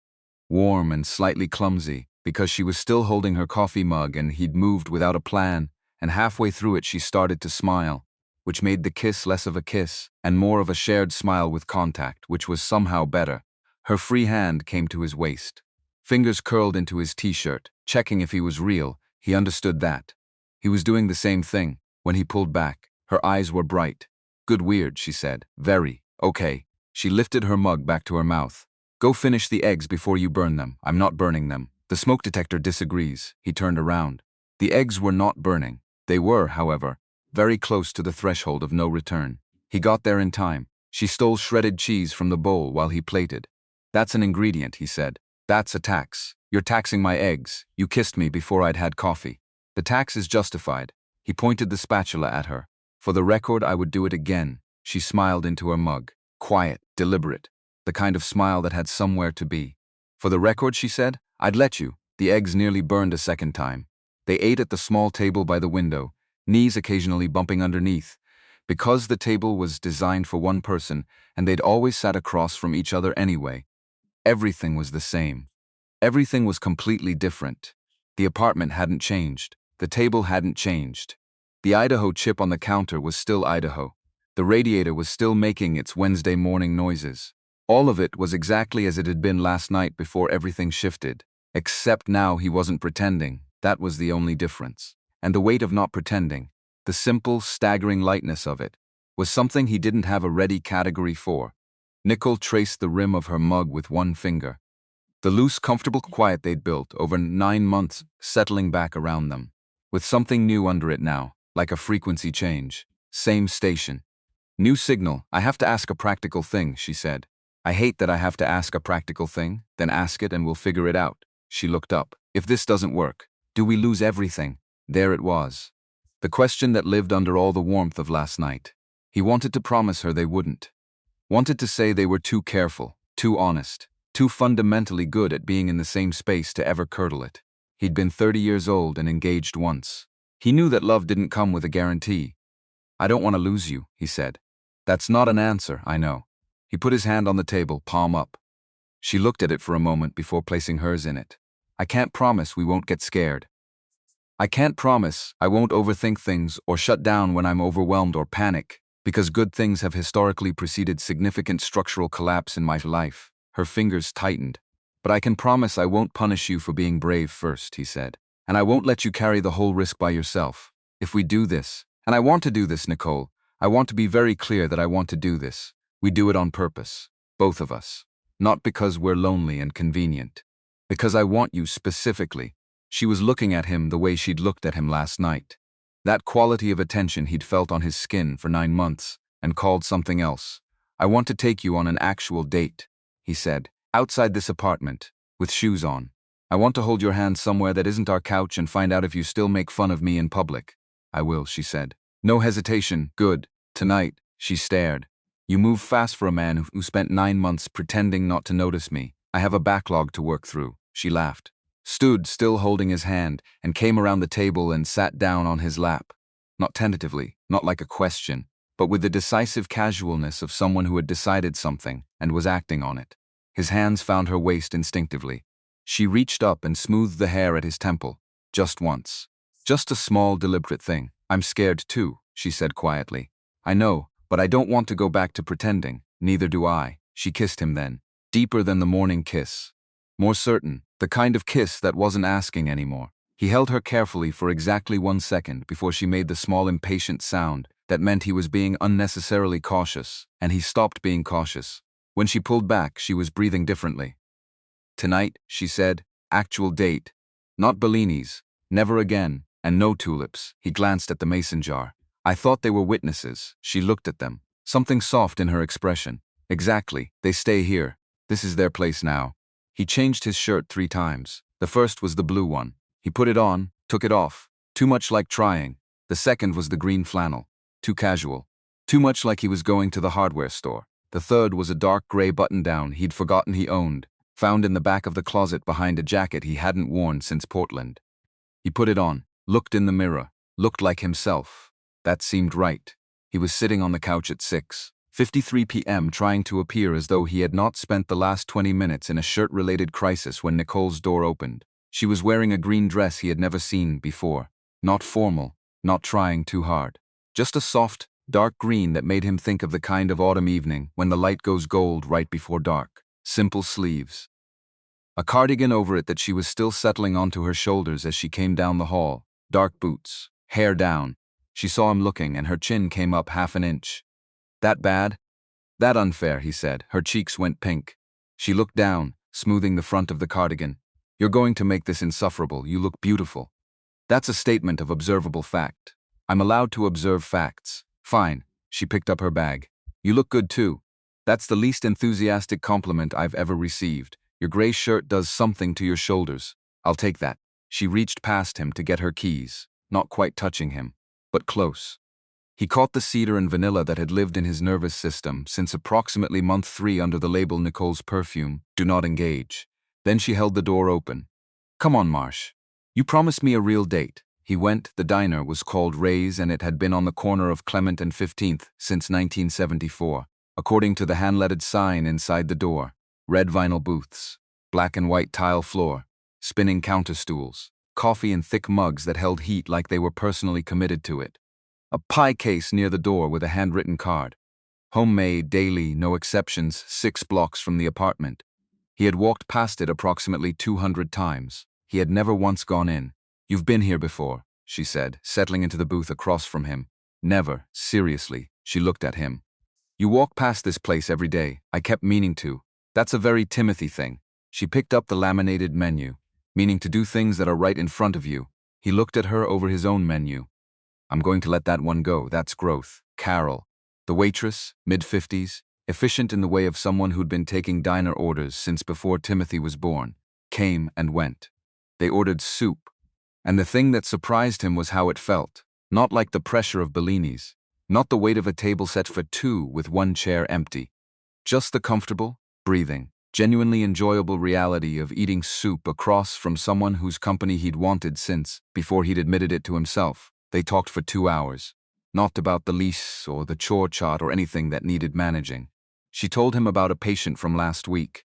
A: Warm and slightly clumsy, because she was still holding her coffee mug and he'd moved without a plan, and halfway through it she started to smile, which made the kiss less of a kiss and more of a shared smile with contact, which was somehow better. Her free hand came to his waist. Fingers curled into his t-shirt, checking if he was real. He understood that. He was doing the same thing. When he pulled back, her eyes were bright. "Good weird," she said. "Very. Okay." She lifted her mug back to her mouth. Go finish the eggs before you burn them. I'm not burning them. The smoke detector disagrees. He turned around. The eggs were not burning. They were, however, very close to the threshold of no return. He got there in time. She stole shredded cheese from the bowl while he plated. That's an ingredient, he said. That's a tax. You're taxing my eggs. You kissed me before I'd had coffee. The tax is justified. He pointed the spatula at her. For the record, I would do it again. She smiled into her mug. Quiet, deliberate. The kind of smile that had somewhere to be. For the record, she said, I'd let you. The eggs nearly burned a second time. They ate at the small table by the window, knees occasionally bumping underneath. Because the table was designed for one person, and they'd always sat across from each other anyway, everything was the same. Everything was completely different. The apartment hadn't changed. The table hadn't changed. The Idaho chip on the counter was still Idaho. The radiator was still making its Wednesday morning noises. All of it was exactly as it had been last night before everything shifted. Except now he wasn't pretending. That was the only difference. And the weight of not pretending, the simple, staggering lightness of it, was something he didn't have a ready category for. Nicole traced the rim of her mug with one finger. The loose, comfortable quiet they'd built over 9 months settling back around them. With something new under it now, like a frequency change. Same station. New signal. I have to ask a practical thing, she said. I hate that I have to ask a practical thing, then ask it and we'll figure it out. She looked up. If this doesn't work, do we lose everything? There it was. The question that lived under all the warmth of last night. He wanted to promise her they wouldn't. Wanted to say they were too careful, too honest, too fundamentally good at being in the same space to ever curdle it. He'd been 30 years old and engaged once. He knew that love didn't come with a guarantee. I don't want to lose you, he said. That's not an answer, I know. He put his hand on the table, palm up. She looked at it for a moment before placing hers in it. I can't promise we won't get scared. I can't promise I won't overthink things or shut down when I'm overwhelmed or panic, because good things have historically preceded significant structural collapse in my life. Her fingers tightened. But I can promise I won't punish you for being brave first, he said. And I won't let you carry the whole risk by yourself. If we do this, and I want to do this, Nicole, I want to be very clear that I want to do this. We do it on purpose. Both of us. Not because we're lonely and convenient. Because I want you specifically. She was looking at him the way she'd looked at him last night. That quality of attention he'd felt on his skin for 9 months, and called something else. I want to take you on an actual date, he said, outside this apartment, with shoes on. I want to hold your hand somewhere that isn't our couch and find out if you still make fun of me in public. I will, she said. No hesitation. Good. Tonight, she stared. You move fast for a man who spent 9 months pretending not to notice me. I have a backlog to work through. She laughed. Stood still holding his hand, and came around the table and sat down on his lap. Not tentatively, not like a question, but with the decisive casualness of someone who had decided something and was acting on it. His hands found her waist instinctively. She reached up and smoothed the hair at his temple, just once. Just a small, deliberate thing. I'm scared too, she said quietly. I know, but I don't want to go back to pretending. Neither do I. She kissed him then, deeper than the morning kiss. More certain, the kind of kiss that wasn't asking anymore. He held her carefully for exactly 1 second before she made the small impatient sound that meant he was being unnecessarily cautious, and he stopped being cautious. When she pulled back, she was breathing differently. Tonight, she said, actual date. Not Bellinis, never again, and no tulips. He glanced at the mason jar. I thought they were witnesses. She looked at them. Something soft in her expression. Exactly, they stay here. This is their place now. He changed his shirt 3 times. The first was the blue one. He put it on, took it off. Too much like trying. The second was the green flannel. Too casual. Too much like he was going to the hardware store. The third was a dark gray button-down he'd forgotten he owned, found in the back of the closet behind a jacket he hadn't worn since Portland. He put it on, looked in the mirror, looked like himself. That seemed right. He was sitting on the couch at 6:53 p.m. trying to appear as though he had not spent the last 20 minutes in a shirt-related crisis when Nicole's door opened. She was wearing a green dress he had never seen before. Not formal, not trying too hard. Just a soft, dark green that made him think of the kind of autumn evening when the light goes gold right before dark. Simple sleeves. A cardigan over it that she was still settling onto her shoulders as she came down the hall. Dark boots, hair down. She saw him looking and her chin came up half an inch. That bad? That unfair, he said. Her cheeks went pink. She looked down, smoothing the front of the cardigan. You're going to make this insufferable. You look beautiful. That's a statement of observable fact. I'm allowed to observe facts. Fine. She picked up her bag. You look good too. That's the least enthusiastic compliment I've ever received. Your gray shirt does something to your shoulders. I'll take that. She reached past him to get her keys, not quite touching him, but close. He caught the cedar and vanilla that had lived in his nervous system since approximately month 3 under the label Nicole's perfume, do not engage. Then she held the door open. Come on, Marsh. You promised me a real date. He went. The diner was called Ray's and it had been on the corner of Clement and 15th since 1974, according to the hand-lettered sign inside the door. Red vinyl booths, black and white tile floor, spinning counter stools, coffee in thick mugs that held heat like they were personally committed to it. A pie case near the door with a handwritten card. Homemade, daily, no exceptions, 6 blocks from the apartment. He had walked past it approximately 200 times. He had never once gone in. You've been here before, she said, settling into the booth across from him. Never, seriously, she looked at him. You walk past this place every day. I kept meaning to. That's a very Timothy thing. She picked up the laminated menu, meaning to do things that are right in front of you. He looked at her over his own menu. I'm going to let that one go. That's growth. Carol, the waitress, mid-50s, efficient in the way of someone who'd been taking diner orders since before Timothy was born, came and went. They ordered soup, and the thing that surprised him was how it felt. Not like the pressure of Bellini's, not the weight of a table set for 2 with 1 chair empty. Just the comfortable, breathing, genuinely enjoyable reality of eating soup across from someone whose company he'd wanted since, before he'd admitted it to himself. They talked for 2 hours. Not about the lease or the chore chart or anything that needed managing. She told him about a patient from last week,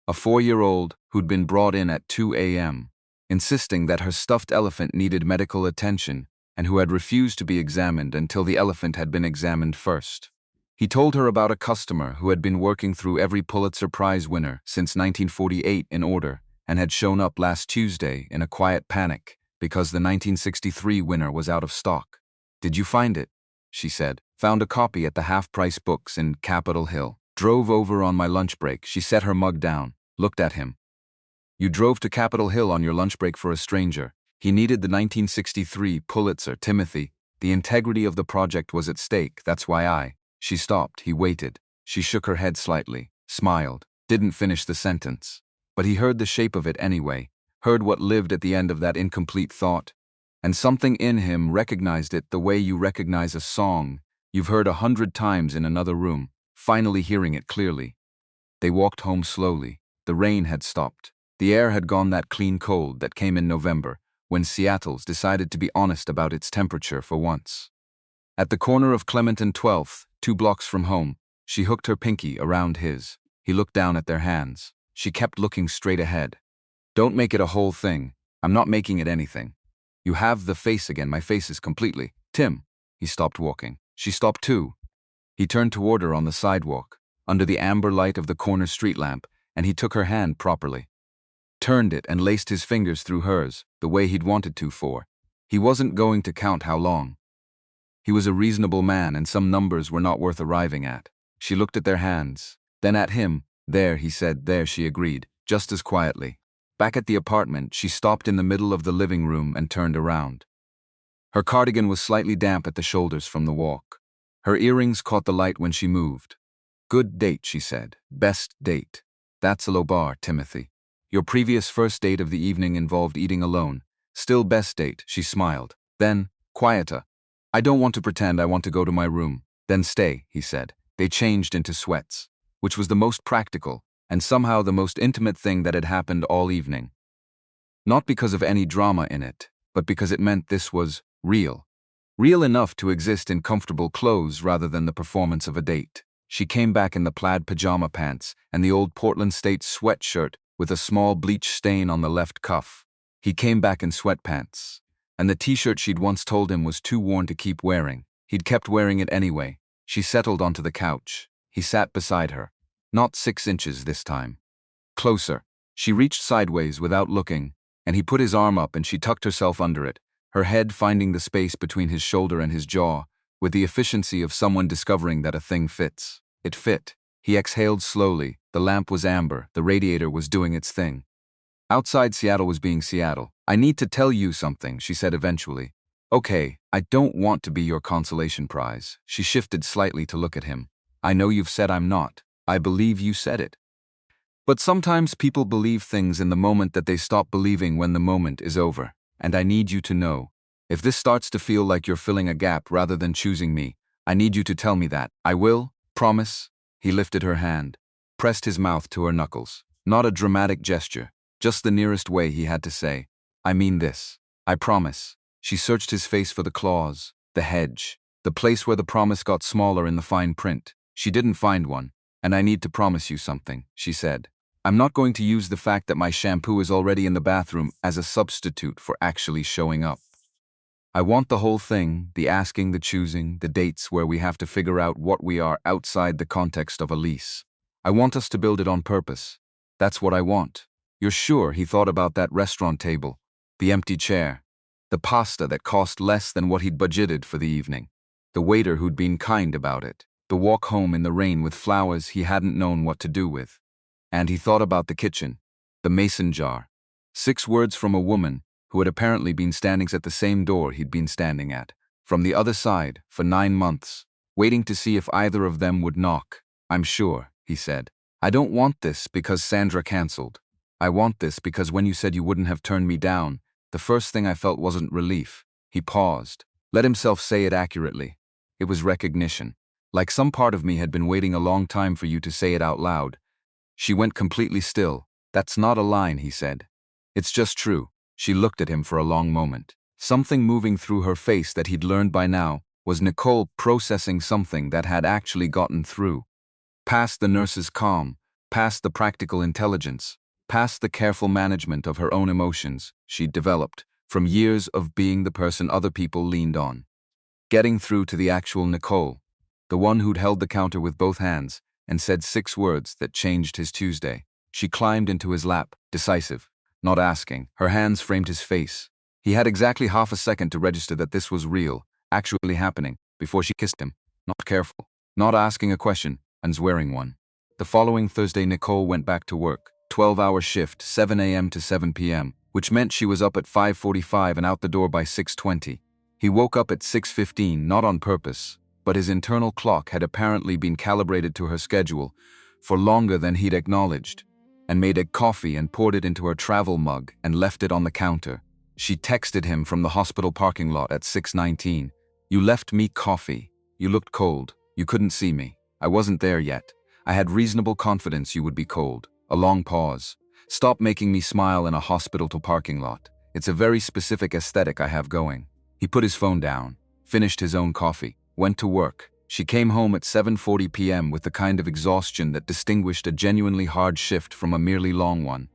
A: a 4-year-old who'd been brought in at 2 a.m., insisting that her stuffed elephant needed medical attention and who had refused to be examined until the elephant had been examined first. He told her about a customer who had been working through every Pulitzer Prize winner since 1948 in order and had shown up last Tuesday in a quiet panic because the 1963 winner was out of stock. Did you find it? She said. Found a copy at the half-price books in Capitol Hill. Drove over on my lunch break. She set her mug down, looked at him. You drove to Capitol Hill on your lunch break for a stranger. He needed the 1963 Pulitzer, Timothy. The integrity of the project was at stake, that's why She stopped, he waited. She shook her head slightly, smiled, didn't finish the sentence. But he heard the shape of it anyway, heard what lived at the end of that incomplete thought. And something in him recognized it the way you recognize a song you've heard 100 times in another room, finally hearing it clearly. They walked home slowly. The rain had stopped. The air had gone that clean cold that came in November, when Seattle's decided to be honest about its temperature for once. At the corner of Clement and 12th, 2 blocks from home, she hooked her pinky around his. He looked down at their hands. She kept looking straight ahead. Don't make it a whole thing. I'm not making it anything. You have the face again. My face is completely. Tim. He stopped walking. She stopped too. He turned toward her on the sidewalk, under the amber light of the corner street lamp, and he took her hand properly. Turned it and laced his fingers through hers, the way he'd wanted to for. He wasn't going to count how long. He was a reasonable man and some numbers were not worth arriving at. She looked at their hands, then at him. There, he said. There, she agreed, just as quietly. Back at the apartment, she stopped in the middle of the living room and turned around. Her cardigan was slightly damp at the shoulders from the walk. Her earrings caught the light when she moved. Good date, she said. Best date. That's a low bar, Timothy. Your previous first date of the evening involved eating alone. Still best date, she smiled. Then, quieter. I don't want to pretend I want to go to my room. Then stay, he said. They changed into sweats, which was the most practical, and somehow the most intimate thing that had happened all evening. Not because of any drama in it, but because it meant this was real. Real enough to exist in comfortable clothes rather than the performance of a date. She came back in the plaid pajama pants and the old Portland State sweatshirt with a small bleach stain on the left cuff. He came back in sweatpants, and the t-shirt she'd once told him was too worn to keep wearing. He'd kept wearing it anyway. She settled onto the couch. He sat beside her. Not 6 inches this time. Closer. She reached sideways without looking, and he put his arm up and she tucked herself under it, her head finding the space between his shoulder and his jaw, with the efficiency of someone discovering that a thing fits. It fit. He exhaled slowly. The lamp was amber. The radiator was doing its thing. Outside, Seattle was being Seattle. "I need to tell you something," she said eventually. "Okay, I don't want to be your consolation prize." She shifted slightly to look at him. "I know you've said I'm not. I believe you said it. But sometimes people believe things in the moment that they stop believing when the moment is over. And I need you to know. If this starts to feel like you're filling a gap rather than choosing me, I need you to tell me that. I will, promise." He lifted her hand, pressed his mouth to her knuckles. Not a dramatic gesture, just the nearest way he had to say, "I mean this. I promise." She searched his face for the clause, the hedge, the place where the promise got smaller in the fine print. She didn't find one. "And I need to promise you something," she said. "I'm not going to use the fact that my shampoo is already in the bathroom as a substitute for actually showing up. I want the whole thing, the asking, the choosing, the dates where we have to figure out what we are outside the context of a lease. I want us to build it on purpose. That's what I want." You're sure? He thought about that restaurant table, the empty chair, the pasta that cost less than what he'd budgeted for the evening, the waiter who'd been kind about it, the walk home in the rain with flowers he hadn't known what to do with. And he thought about the kitchen, the mason jar. 6 words from a woman who had apparently been standing at the same door he'd been standing at, from the other side, for 9 months, waiting to see if either of them would knock. "I'm sure," he said. "I don't want this because Sandra canceled. I want this because when you said you wouldn't have turned me down, the first thing I felt wasn't relief." He paused, let himself say it accurately. It was recognition. "Like some part of me had been waiting a long time for you to say it out loud." She went completely still. "That's not a line," he said. "It's just true." She looked at him for a long moment. Something moving through her face that he'd learned by now was Nicole processing something that had actually gotten through. Past the nurse's calm, past the practical intelligence, past the careful management of her own emotions she'd developed from years of being the person other people leaned on. Getting through to the actual Nicole, the one who'd held the counter with both hands and said 6 words that changed his Tuesday. She climbed into his lap, decisive, not asking. Her hands framed his face. He had exactly half a second to register that this was real, actually happening, before she kissed him. Not careful, not asking a question, and swearing one. The following Thursday, Nicole went back to work. 12-hour shift, 7 a.m. to 7 p.m., which meant she was up at 5:45 and out the door by 6:20. He woke up at 6:15, not on purpose, but his internal clock had apparently been calibrated to her schedule for longer than he'd acknowledged, and made a coffee and poured it into her travel mug and left it on the counter. She texted him from the hospital parking lot at 6:19. "You left me coffee. You looked cold. You couldn't see me. I wasn't there yet. I had reasonable confidence you would be cold." A long pause. "Stop making me smile in a hospital parking lot. It's a very specific aesthetic I have going." He put his phone down, finished his own coffee, went to work. She came home at 7:40 p.m. with the kind of exhaustion that distinguished a genuinely hard shift from a merely long one.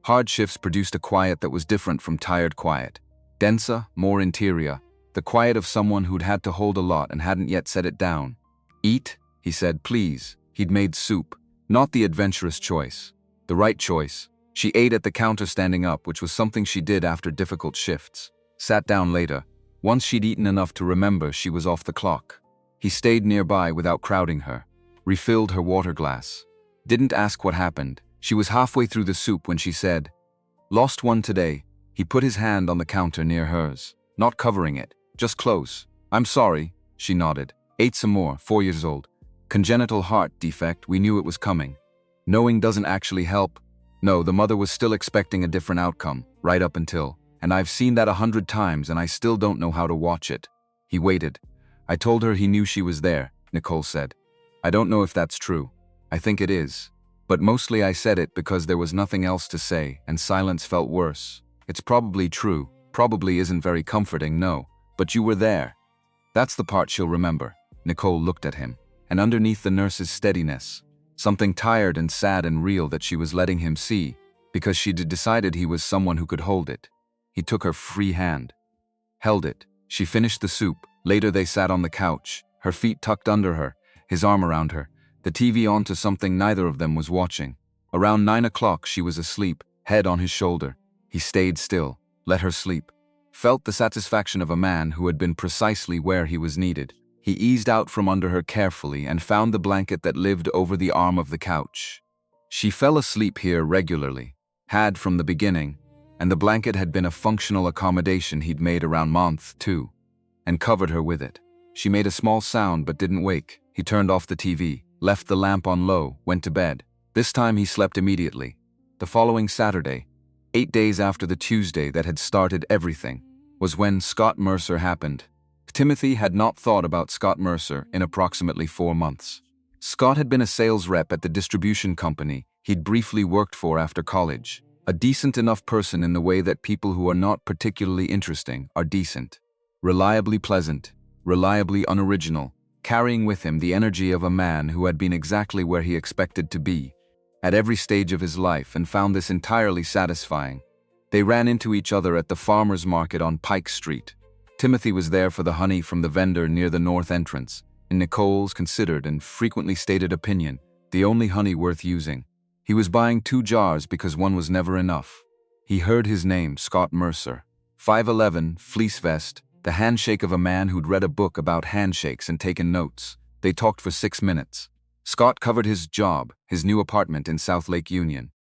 A: Hard shifts produced a quiet that was different from tired quiet. Denser, more interior, the quiet of someone who'd had to hold a lot and hadn't yet set it down. "Eat," he said, "please." He'd made soup. Not the adventurous choice. The right choice. She ate at the counter standing up, which was something she did after difficult shifts. Sat down later. Once she'd eaten enough to remember she was off the clock. He stayed nearby without crowding her. Refilled her water glass. Didn't ask what happened. She was halfway through the soup when she said, "Lost one today." He put his hand on the counter near hers. Not covering it, just close. "I'm sorry," she nodded. Ate some more, 4 years old. Congenital heart defect, we knew it was coming. Knowing doesn't actually help. No, the mother was still expecting a different outcome, right up until. And I've seen that 100 times and I still don't know how to watch it. He waited. "I told her he knew she was there," Nicole said. "I don't know if that's true. I think it is. But mostly I said it because there was nothing else to say and silence felt worse. It's probably true, probably isn't very comforting, no. But you were there." That's the part she'll remember. Nicole looked at him. And underneath the nurse's steadiness, something tired and sad and real that she was letting him see, because she'd decided he was someone who could hold it. He took her free hand. Held it. She finished the soup. Later they sat on the couch, her feet tucked under her, his arm around her, the TV on to something neither of them was watching. Around 9 o'clock she was asleep, head on his shoulder. He stayed still, let her sleep. Felt the satisfaction of a man who had been precisely where he was needed. He eased out from under her carefully and found the blanket that lived over the arm of the couch. She fell asleep here regularly, had from the beginning, and the blanket had been a functional accommodation he'd made around month 2, and covered her with it. She made a small sound but didn't wake. He turned off the TV, left the lamp on low, went to bed. This time he slept immediately. The following Saturday, 8 days after the Tuesday that had started everything, was when Scott Mercer happened. Timothy had not thought about Scott Mercer in approximately 4 months. Scott had been a sales rep at the distribution company he'd briefly worked for after college. A decent enough person in the way that people who are not particularly interesting are decent. Reliably pleasant, reliably unoriginal, carrying with him the energy of a man who had been exactly where he expected to be at every stage of his life and found this entirely satisfying. They ran into each other at the farmer's market on Pike Street. Timothy was there for the honey from the vendor near the north entrance, in Nicole's considered and frequently stated opinion, the only honey worth using. He was buying 2 jars because one was never enough. He heard his name, Scott Mercer. 5'11", fleece vest, the handshake of a man who'd read a book about handshakes and taken notes. They talked for 6 minutes. Scott covered his job, his new apartment in South Lake Union,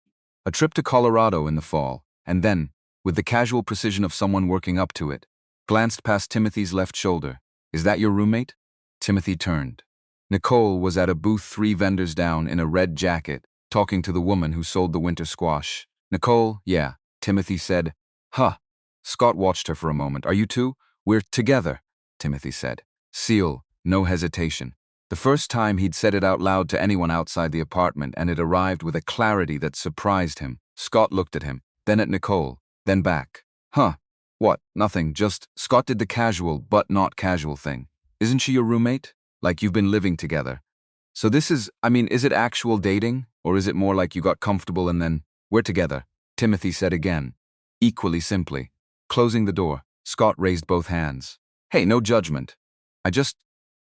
A: a trip to Colorado in the fall, and then, with the casual precision of someone working up to it, glanced past Timothy's left shoulder. "Is that your roommate?" Timothy turned. Nicole was at a booth 3 vendors down in a red jacket, talking to the woman who sold the winter squash. "Nicole, yeah," Timothy said. "Huh." Scott watched her for a moment. "Are you two?" "We're together," Timothy said. Seal, no hesitation. The first time he'd said it out loud to anyone outside the apartment, and it arrived with a clarity that surprised him. Scott looked at him, then at Nicole, then back. "Huh. What? Nothing, just..." Scott did the casual but not casual thing. "Isn't she your roommate? Like you've been living together. So this is it actual dating? Or is it more like you got comfortable and then, we're together?" Timothy said again, equally simply. Closing the door, Scott raised both hands. "Hey, no judgment.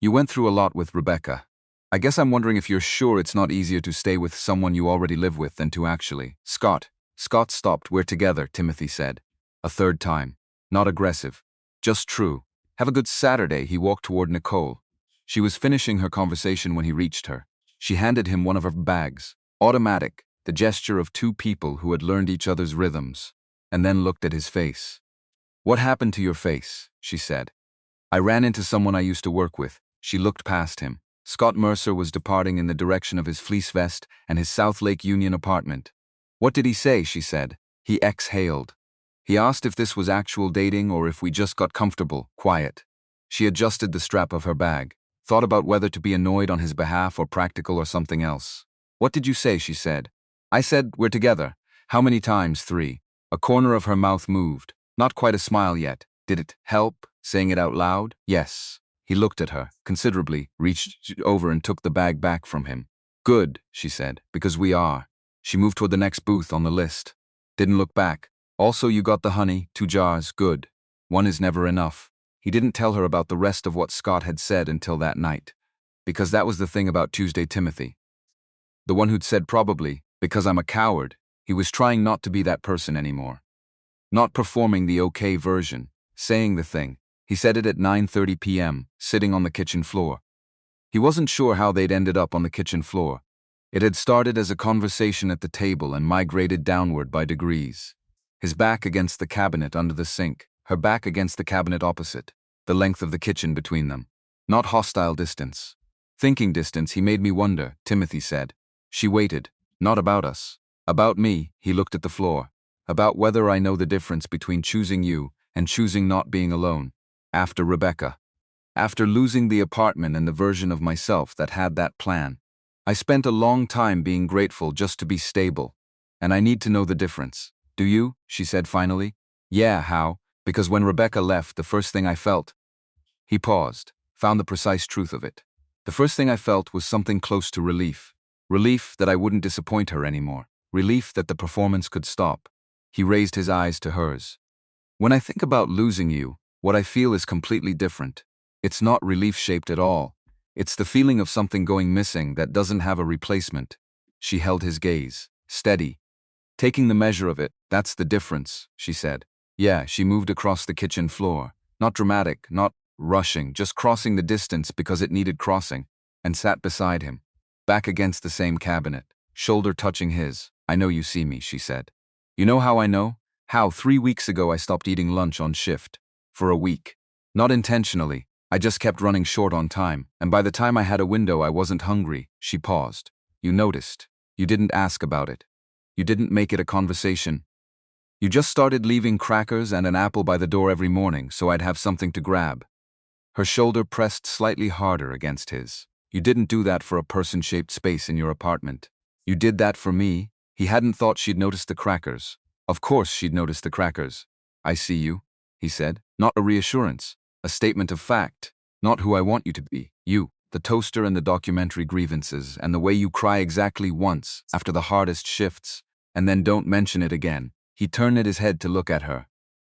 A: You went through a lot with Rebecca. I guess I'm wondering if you're sure it's not easier to stay with someone you already live with than to actually..." Scott stopped. "We're together," Timothy said. A third time. Not aggressive. Just true. "Have a good Saturday." He walked toward Nicole. She was finishing her conversation when he reached her. She handed him one of her bags. Automatic, the gesture of 2 people who had learned each other's rhythms, and then looked at his face. "What happened to your face?" she said. "I ran into someone I used to work with." She looked past him. Scott Mercer was departing in the direction of his fleece vest and his South Lake Union apartment. "What did he say?" she said. He exhaled. "He asked if this was actual dating or if we just got comfortable." Quiet. She adjusted the strap of her bag, thought about whether to be annoyed on his behalf or practical or something else. "What did you say?" she said. "I said, we're together." "How many times?" 3. A corner of her mouth moved. Not quite a smile yet. Did it help, saying it out loud? Yes. He looked at her, considerably, reached over and took the bag back from him. "Good," she said, "because we are." She moved toward the next booth on the list. Didn't look back. "Also, you got the honey, 2 jars, good. 1 is never enough." He didn't tell her about the rest of what Scott had said until that night. Because that was the thing about Tuesday Timothy. The one who'd said probably, "Because I'm a coward." He was trying not to be that person anymore. Not performing the okay version, saying the thing. He said it at 9:30 p.m., sitting on the kitchen floor. He wasn't sure how they'd ended up on the kitchen floor. It had started as a conversation at the table and migrated downward by degrees. His back against the cabinet under the sink, her back against the cabinet opposite, the length of the kitchen between them. Not hostile distance. Thinking distance. "He made me wonder," Timothy said. She waited. "Not about us." "About me," he looked at the floor. "About whether I know the difference between choosing you and choosing not being alone. After Rebecca. After losing the apartment and the version of myself that had that plan. I spent a long time being grateful just to be stable. And I need to know the difference." "Do you?" she said finally. "Yeah, how? Because when Rebecca left, the first thing I felt..." He paused, found the precise truth of it. "The first thing I felt was something close to relief. Relief that I wouldn't disappoint her anymore. Relief that the performance could stop." He raised his eyes to hers. "When I think about losing you, what I feel is completely different. It's not relief-shaped at all. It's the feeling of something going missing that doesn't have a replacement." She held his gaze, steady. "Taking the measure of it, that's the difference," she said. "Yeah." She moved across the kitchen floor. Not dramatic, not rushing, just crossing the distance because it needed crossing, and sat beside him, back against the same cabinet, shoulder touching his. "I know you see me," she said. "You know how I know? How 3 weeks ago I stopped eating lunch on shift. For a week. Not intentionally, I just kept running short on time, and by the time I had a window I wasn't hungry." She paused. "You noticed. You didn't ask about it. You didn't make it a conversation. You just started leaving crackers and an apple by the door every morning so I'd have something to grab." Her shoulder pressed slightly harder against his. "You didn't do that for a person-shaped space in your apartment. You did that for me." He hadn't thought she'd noticed the crackers. Of course she'd noticed the crackers. "I see you," he said. Not a reassurance, a statement of fact. "Not who I want you to be. You, the toaster and the documentary grievances, and the way you cry exactly once after the hardest shifts, and then don't mention it again." He turned his head to look at her.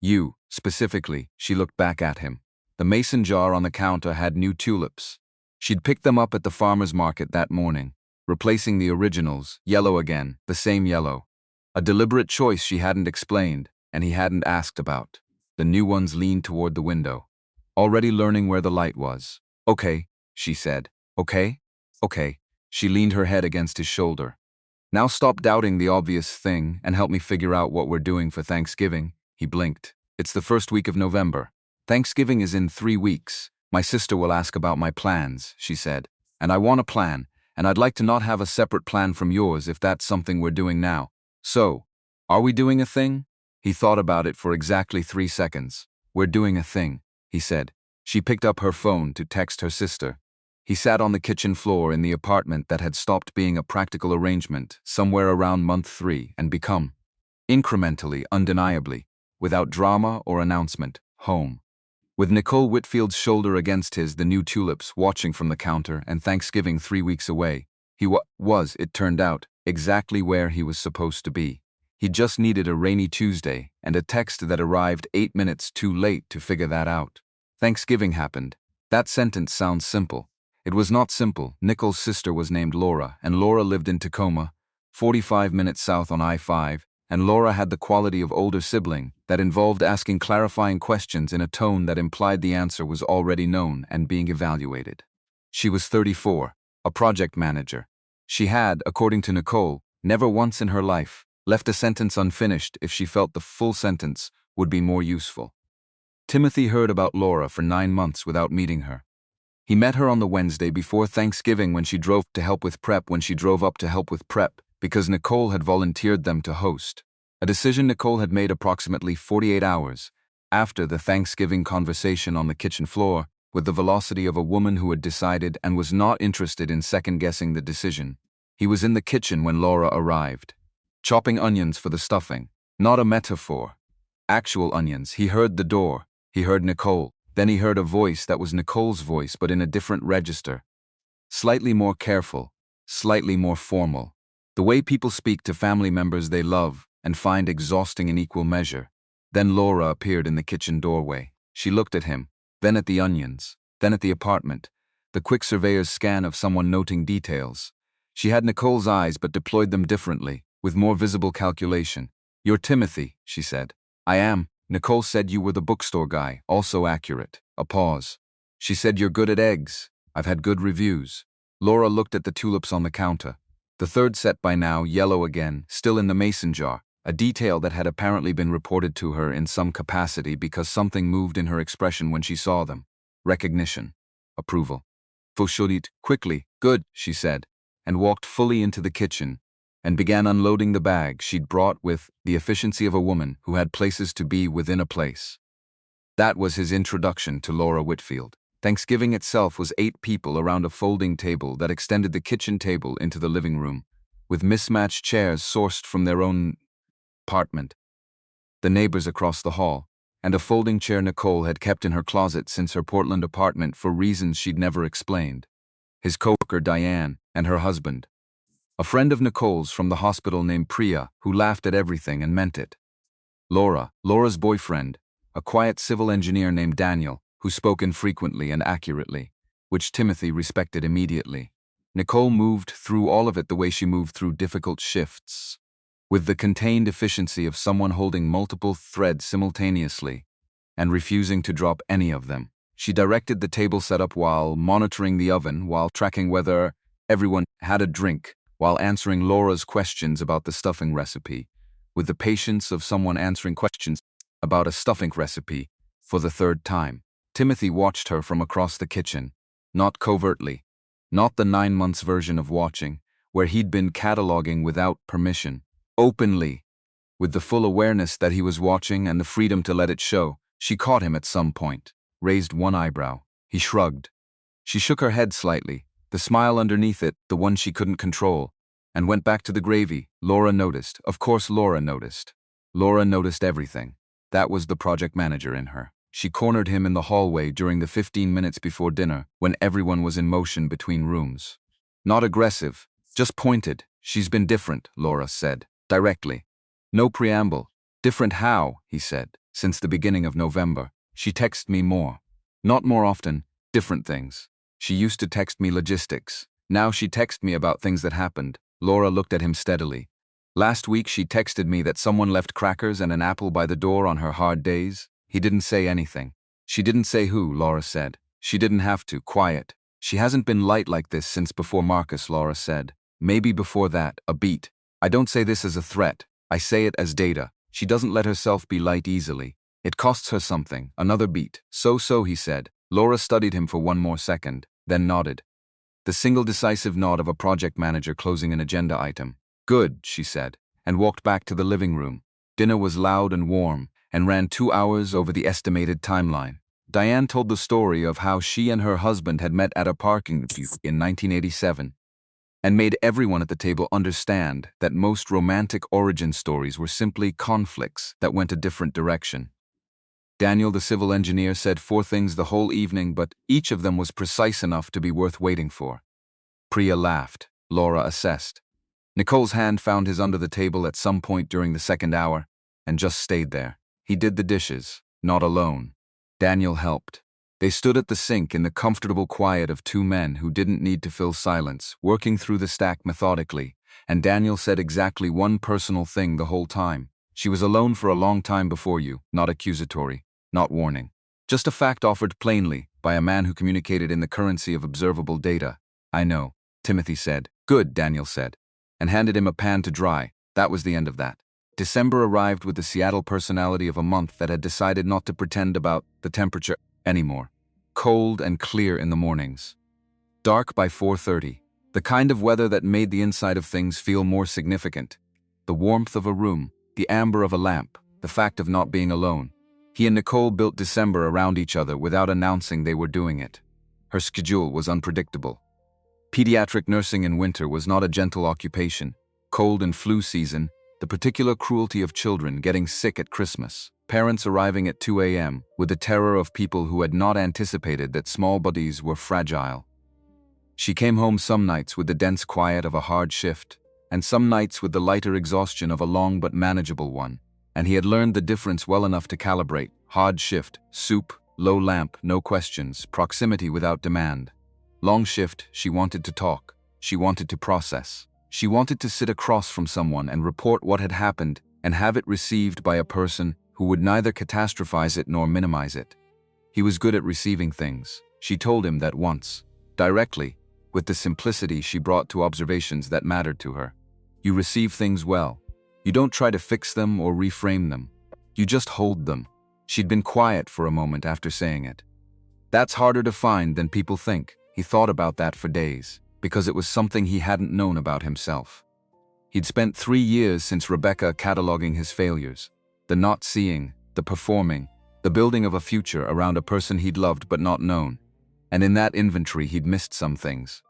A: "You, specifically." She looked back at him. The mason jar on the counter had new tulips. She'd picked them up at the farmer's market that morning, replacing the originals, yellow again, the same yellow. A deliberate choice she hadn't explained, and he hadn't asked about. The new ones leaned toward the window, already learning where the light was. "Okay," she said. "Okay? Okay." She leaned her head against his shoulder. "Now stop doubting the obvious thing and help me figure out what we're doing for Thanksgiving." He blinked. "It's the first week of November. Thanksgiving is in 3 weeks. My sister will ask about my plans," she said. "And I want a plan, and I'd like to not have a separate plan from yours if that's something we're doing now. So, are we doing a thing?" He thought about it for exactly 3 seconds. "We're doing a thing," he said. She picked up her phone to text her sister. He sat on the kitchen floor in the apartment that had stopped being a practical arrangement somewhere around month 3 and become, incrementally, undeniably, without drama or announcement, home. With Nicole Whitfield's shoulder against his, the new tulips watching from the counter, and Thanksgiving 3 weeks away, he was, it turned out, exactly where he was supposed to be. He just needed a rainy Tuesday and a text that arrived 8 minutes too late to figure that out. Thanksgiving happened. That sentence sounds simple. It was not simple. Nicole's sister was named Laura, and Laura lived in Tacoma, 45 minutes south on I-5, and Laura had the quality of older sibling that involved asking clarifying questions in a tone that implied the answer was already known and being evaluated. She was 34, a project manager. She had, according to Nicole, never once in her life left a sentence unfinished if she felt the full sentence would be more useful. Timothy heard about Laura for 9 months without meeting her. He met her on the Wednesday before Thanksgiving when she drove up to help with prep because Nicole had volunteered them to host, a decision Nicole had made approximately 48 hours after the Thanksgiving conversation on the kitchen floor, with the velocity of a woman who had decided and was not interested in second-guessing the decision. He was in the kitchen when Laura arrived, chopping onions for the stuffing. Not a metaphor. Actual onions. He heard the door. He heard Nicole. Then he heard a voice that was Nicole's voice but in a different register. Slightly more careful, slightly more formal. The way people speak to family members they love and find exhausting in equal measure. Then Laura appeared in the kitchen doorway. She looked at him, then at the onions, then at the apartment, the quick surveyor's scan of someone noting details. She had Nicole's eyes but deployed them differently, with more visible calculation. "You're Timothy," she said. "I am. Nicole said you were the bookstore guy, also accurate." A pause. "She said you're good at eggs. I've had good reviews." Laura looked at the tulips on the counter. The third set by now, yellow again, still in the mason jar, a detail that had apparently been reported to her in some capacity because something moved in her expression when she saw them. Recognition. Approval. Foshurit, quickly, "Good," she said, and walked fully into the kitchen and began unloading the bag she'd brought with the efficiency of a woman who had places to be within a place. That was his introduction to Laura Whitfield. Thanksgiving itself was 8 people around a folding table that extended the kitchen table into the living room, with mismatched chairs sourced from their own apartment, the neighbors across the hall, and a folding chair Nicole had kept in her closet since her Portland apartment for reasons she'd never explained. His coworker Diane and her husband. A friend of Nicole's from the hospital named Priya, who laughed at everything and meant it. Laura's boyfriend, a quiet civil engineer named Daniel, who spoke infrequently and accurately, which Timothy respected immediately. Nicole moved through all of it the way she moved through difficult shifts, with the contained efficiency of someone holding multiple threads simultaneously and refusing to drop any of them. She directed the table setup while monitoring the oven, while tracking whether everyone had a drink, while answering Laura's questions about the stuffing recipe, with the patience of someone answering questions about a stuffing recipe for the third time. Timothy watched her from across the kitchen, not covertly, not the 9 months version of watching, where he'd been cataloging without permission, openly, with the full awareness that he was watching and the freedom to let it show. She caught him at some point, raised one eyebrow. He shrugged. She shook her head slightly, the smile underneath it, the one she couldn't control, and went back to the gravy. Laura noticed. Of course Laura noticed. Laura noticed everything. That was the project manager in her. She cornered him in the hallway during the 15 minutes before dinner, when everyone was in motion between rooms. Not aggressive, just pointed. She's been different, Laura said, directly. No preamble. Different how, he said, since the beginning of November. She texted me more. Not more often, different things. She used to text me logistics. Now she texts me about things that happened. Laura looked at him steadily. Last week she texted me that someone left crackers and an apple by the door on her hard days. He didn't say anything. She didn't say who, Laura said. She didn't have to, quiet. She hasn't been light like this since before Marcus, Laura said. Maybe before that, a beat. I don't say this as a threat. I say it as data. She doesn't let herself be light easily. It costs her something, another beat. So, he said. Laura studied him for one more second, then nodded. The single decisive nod of a project manager closing an agenda item. Good, she said, and walked back to the living room. Dinner was loud and warm, and ran 2 hours over the estimated timeline. Diane told the story of how she and her husband had met at a parking lot in 1987, and made everyone at the table understand that most romantic origin stories were simply conflicts that went a different direction. Daniel, the civil engineer, said 4 things the whole evening, but each of them was precise enough to be worth waiting for. Priya laughed. Laura assessed. Nicole's hand found his under the table at some point during the second hour, and just stayed there. He did the dishes, not alone. Daniel helped. They stood at the sink in the comfortable quiet of 2 men who didn't need to fill silence, working through the stack methodically, and Daniel said exactly one personal thing the whole time. She was alone for a long time before you, not accusatory, not warning. Just a fact offered plainly by a man who communicated in the currency of observable data. I know, Timothy said. Good, Daniel said, and handed him a pan to dry. That was the end of that. December arrived with the Seattle personality of a month that had decided not to pretend about the temperature anymore. Cold and clear in the mornings. Dark by 4:30. The kind of weather that made the inside of things feel more significant. The warmth of a room, the amber of a lamp, the fact of not being alone. He and Nicole built December around each other without announcing they were doing it. Her schedule was unpredictable. Pediatric nursing in winter was not a gentle occupation. Cold and flu season, the particular cruelty of children getting sick at Christmas. Parents arriving at 2 a.m. with the terror of people who had not anticipated that small bodies were fragile. She came home some nights with the dense quiet of a hard shift, and some nights with the lighter exhaustion of a long but manageable one. And he had learned the difference well enough to calibrate. Hard shift, soup, low lamp, no questions, proximity without demand. Long shift, she wanted to talk. She wanted to process. She wanted to sit across from someone and report what had happened and have it received by a person who would neither catastrophize it nor minimize it. He was good at receiving things. She told him that once, directly, with the simplicity she brought to observations that mattered to her. You receive things well. You don't try to fix them or reframe them. You just hold them. She'd been quiet for a moment after saying it. That's harder to find than people think. He thought about that for days, because it was something he hadn't known about himself. He'd spent 3 years since Rebecca cataloging his failures. The not seeing, the performing, the building of a future around a person he'd loved but not known. And in that inventory he'd missed some things.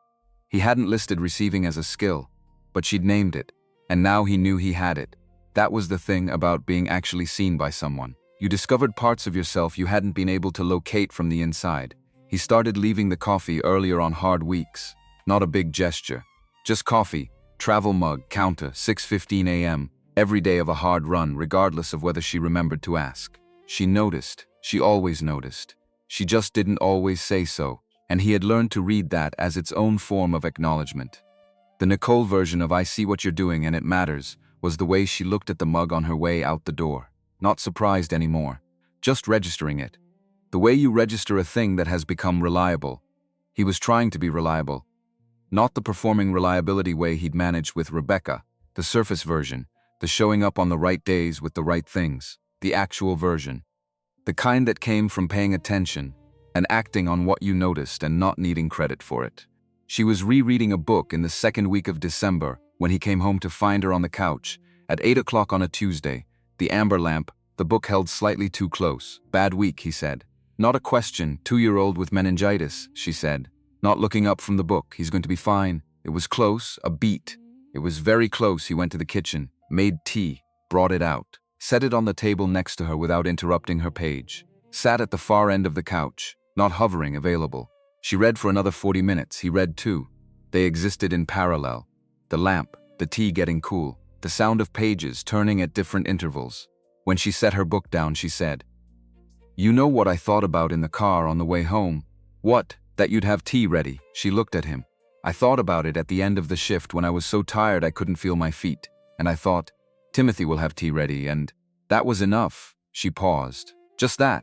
A: He hadn't listed receiving as a skill, but she'd named it, and now he knew he had it. That was the thing about being actually seen by someone. You discovered parts of yourself you hadn't been able to locate from the inside. He started leaving the coffee earlier on hard weeks. Not a big gesture. Just coffee, travel mug, counter, 6:15 a.m., every day of a hard run, regardless of whether she remembered to ask. She noticed. She always noticed. She just didn't always say so, and he had learned to read that as its own form of acknowledgement. The Nicole version of "I see what you're doing and it matters" was the way she looked at the mug on her way out the door. Not surprised anymore, just registering it. The way you register a thing that has become reliable. He was trying to be reliable. Not the performing reliability way he'd managed with Rebecca, the surface version, the showing up on the right days with the right things, the actual version. The kind that came from paying attention and acting on what you noticed and not needing credit for it. She was rereading a book in the second week of December when he came home to find her on the couch at 8 o'clock on a Tuesday, the amber lamp, the book held slightly too close. Bad week, he said. Not a question, 2-year-old with meningitis, she said. Not looking up from the book, he's going to be fine. It was close, a beat. It was very close. He went to the kitchen, made tea, brought it out, set it on the table next to her without interrupting her page. Sat at the far end of the couch, not hovering, available. She read for another 40 minutes. He read too. They existed in parallel. The lamp, the tea getting cool, the sound of pages turning at different intervals. When she set her book down, she said, "You know what I thought about in the car on the way home?" "What?" "That you'd have tea ready." She looked at him. "I thought about it at the end of the shift when I was so tired I couldn't feel my feet. And I thought, Timothy will have tea ready, and that was enough." She paused. "Just that.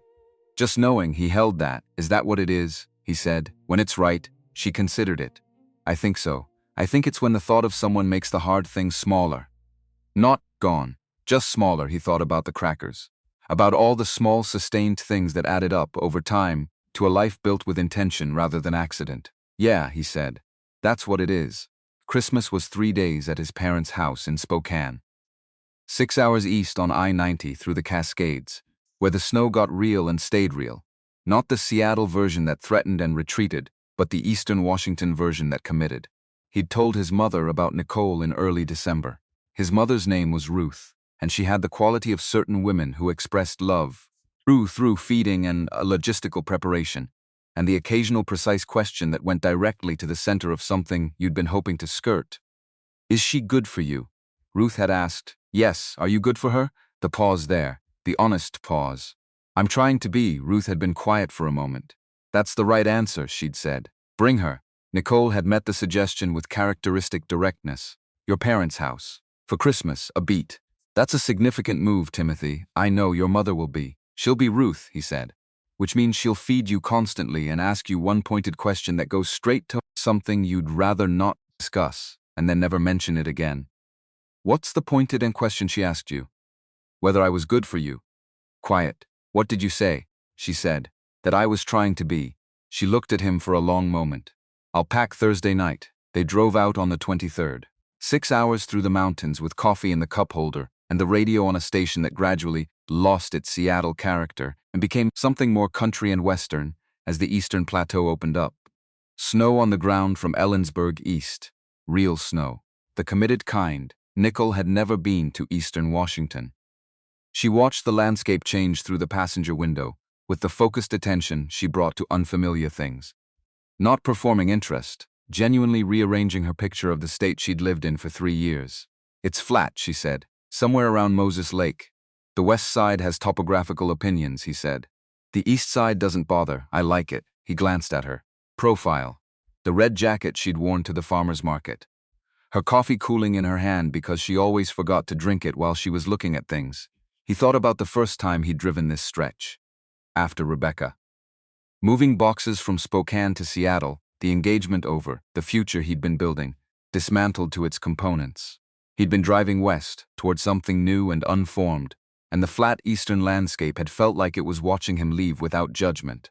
A: Just knowing he held that. Is that what it is?" He said. "When it's right." She considered it. "I think so. I think it's when the thought of someone makes the hard things smaller. Not gone. Just smaller." He thought about the crackers. About all the small, sustained things that added up over time to a life built with intention rather than accident. "Yeah," he said. "That's what it is." Christmas was 3 days at his parents' house in Spokane. 6 hours east on I-90 through the Cascades, where the snow got real and stayed real. Not the Seattle version that threatened and retreated, but the Eastern Washington version that committed. He'd told his mother about Nicole in early December. His mother's name was Ruth, and she had the quality of certain women who expressed love through feeding and a logistical preparation, and the occasional precise question that went directly to the center of something you'd been hoping to skirt. "Is she good for you?" Ruth had asked. "Yes, are you good for her?" The pause there, the honest pause. "I'm trying to be." Ruth had been quiet for a moment. "That's the right answer," she'd said. "Bring her." Nicole had met the suggestion with characteristic directness. "Your parents' house. For Christmas, a beat. That's a significant move, Timothy. I know your mother will be. She'll be Ruth," he said. "Which means she'll feed you constantly and ask you one pointed question that goes straight to something you'd rather not discuss, and then never mention it again." "What's the pointed and question she asked you?" "Whether I was good for you." Quiet. "What did you say?" She said. "That I was trying to be." She looked at him for a long moment. "I'll pack Thursday night." They drove out on the 23rd. 6 hours through the mountains with coffee in the cup holder and the radio on a station that gradually lost its Seattle character and became something more country and western as the eastern plateau opened up. Snow on the ground from Ellensburg east. Real snow. The committed kind. Nicole had never been to eastern Washington. She watched the landscape change through the passenger window, with the focused attention she brought to unfamiliar things. Not performing interest, genuinely rearranging her picture of the state she'd lived in for 3 years. "It's flat," she said, "somewhere around Moses Lake. The west side has topographical opinions," he said. "The east side doesn't bother. I like it." He glanced at her. Profile. The red jacket she'd worn to the farmer's market. Her coffee cooling in her hand because she always forgot to drink it while she was looking at things. He thought about the first time he'd driven this stretch. After Rebecca. Moving boxes from Spokane to Seattle, the engagement over, the future he'd been building, dismantled to its components. He'd been driving west, toward something new and unformed, and the flat eastern landscape had felt like it was watching him leave without judgment.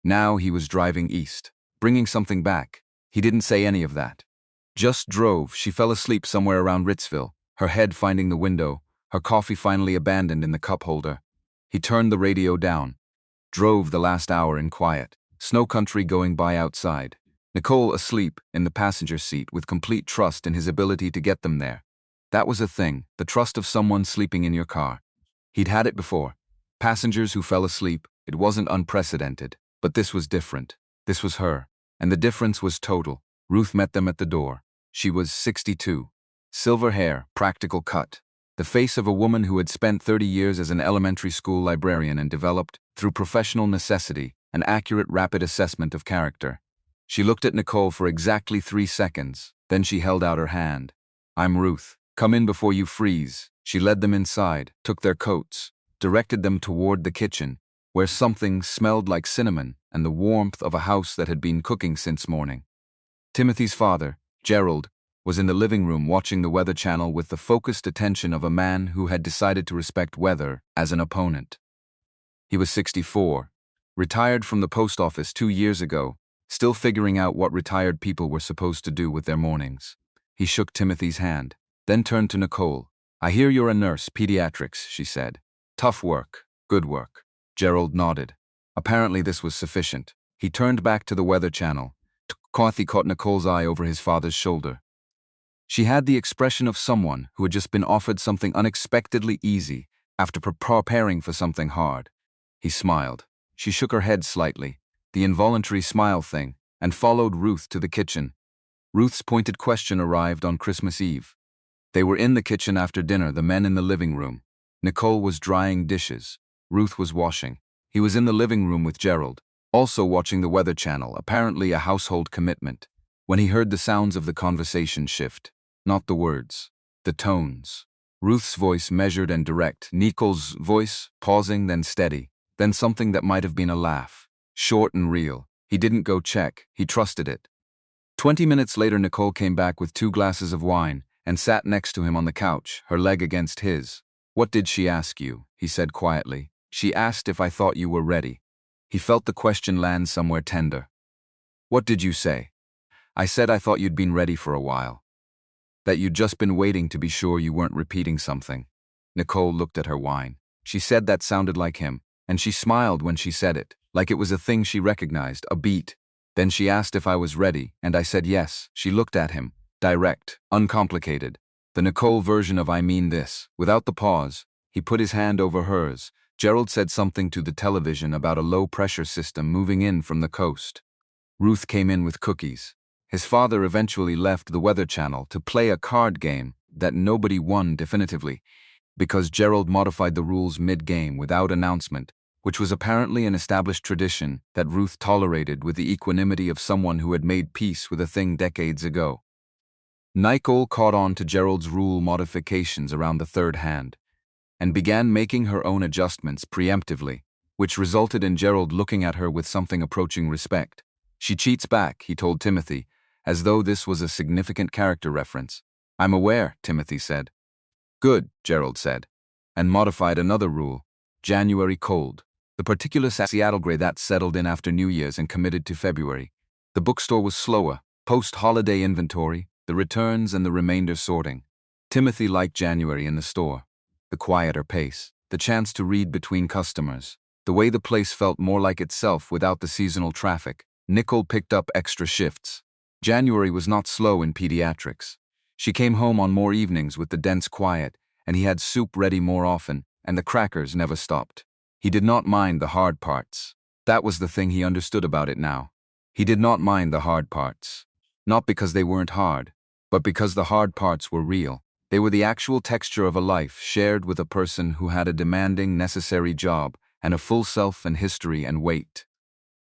A: Now he was driving east, bringing something back. He didn't say any of that. Just drove. She fell asleep somewhere around Ritzville, her head finding the window, her coffee finally abandoned in the cup holder. He turned the radio down. Drove the last hour in quiet. Snow country going by outside. Nicole asleep in the passenger seat with complete trust in his ability to get them there. That was a thing, the trust of someone sleeping in your car. He'd had it before. Passengers who fell asleep. It wasn't unprecedented, but this was different. This was her. And the difference was total. Ruth met them at the door. She was 62. Silver hair, practical cut. The face of a woman who had spent 30 years as an elementary school librarian and developed, through professional necessity, an accurate, rapid assessment of character. She looked at Nicole for exactly 3 seconds, then she held out her hand. "I'm Ruth. Come in before you freeze." She led them inside, took their coats, directed them toward the kitchen, where something smelled like cinnamon and the warmth of a house that had been cooking since morning. Timothy's father, Gerald, was in the living room watching the Weather Channel with the focused attention of a man who had decided to respect weather as an opponent. He was 64, retired from the post office 2 years ago, still figuring out what retired people were supposed to do with their mornings. He shook Timothy's hand, then turned to Nicole. "I hear you're a nurse, pediatrics," she said. "Tough work, good work." Gerald nodded. Apparently this was sufficient. He turned back to the Weather Channel. Kathy caught Nicole's eye over his father's shoulder. She had the expression of someone who had just been offered something unexpectedly easy after preparing for something hard. He smiled. She shook her head slightly, the involuntary smile thing, and followed Ruth to the kitchen. Ruth's pointed question arrived on Christmas Eve. They were in the kitchen after dinner, the men in the living room. Nicole was drying dishes. Ruth was washing. He was in the living room with Gerald, also watching the Weather Channel, apparently a household commitment, when he heard the sounds of the conversation shift. Not the words, the tones. Ruth's voice measured and direct, Nicole's voice pausing, then steady, then something that might have been a laugh. Short and real. He didn't go check, he trusted it. 20 minutes later, Nicole came back with 2 glasses of wine and sat next to him on the couch, her leg against his. "What did she ask you?" he said quietly. "She asked if I thought you were ready." He felt the question land somewhere tender. "What did you say?" "I said I thought you'd been ready for a while. That you'd just been waiting to be sure you weren't repeating something." Nicole looked at her wine. She said that sounded like him, and she smiled when she said it, like it was a thing she recognized, a beat. "Then she asked if I was ready, and I said yes." She looked at him, direct, uncomplicated. The Nicole version of "I mean this." Without the pause, he put his hand over hers. Gerald said something to the television about a low-pressure system moving in from the coast. Ruth came in with cookies. His father eventually left the Weather Channel to play a card game that nobody won definitively, because Gerald modified the rules mid-game without announcement, which was apparently an established tradition that Ruth tolerated with the equanimity of someone who had made peace with a thing decades ago. Nicole caught on to Gerald's rule modifications around the third hand, and began making her own adjustments preemptively, which resulted in Gerald looking at her with something approaching respect. "She cheats back," he told Timothy, as though this was a significant character reference. "I'm aware," Timothy said. "Good," Gerald said, and modified another rule: January cold. The particular Seattle gray that settled in after New Year's and committed to February. The bookstore was slower, post-holiday inventory, the returns and the remainder sorting. Timothy liked January in the store. The quieter pace, the chance to read between customers, the way the place felt more like itself without the seasonal traffic. Nicole picked up extra shifts. January was not slow in pediatrics. She came home on more evenings with the dense quiet, and he had soup ready more often, and the crackers never stopped. He did not mind the hard parts. That was the thing he understood about it now. He did not mind the hard parts. Not because they weren't hard, but because the hard parts were real. They were the actual texture of a life shared with a person who had a demanding, necessary job and a full self and history and weight.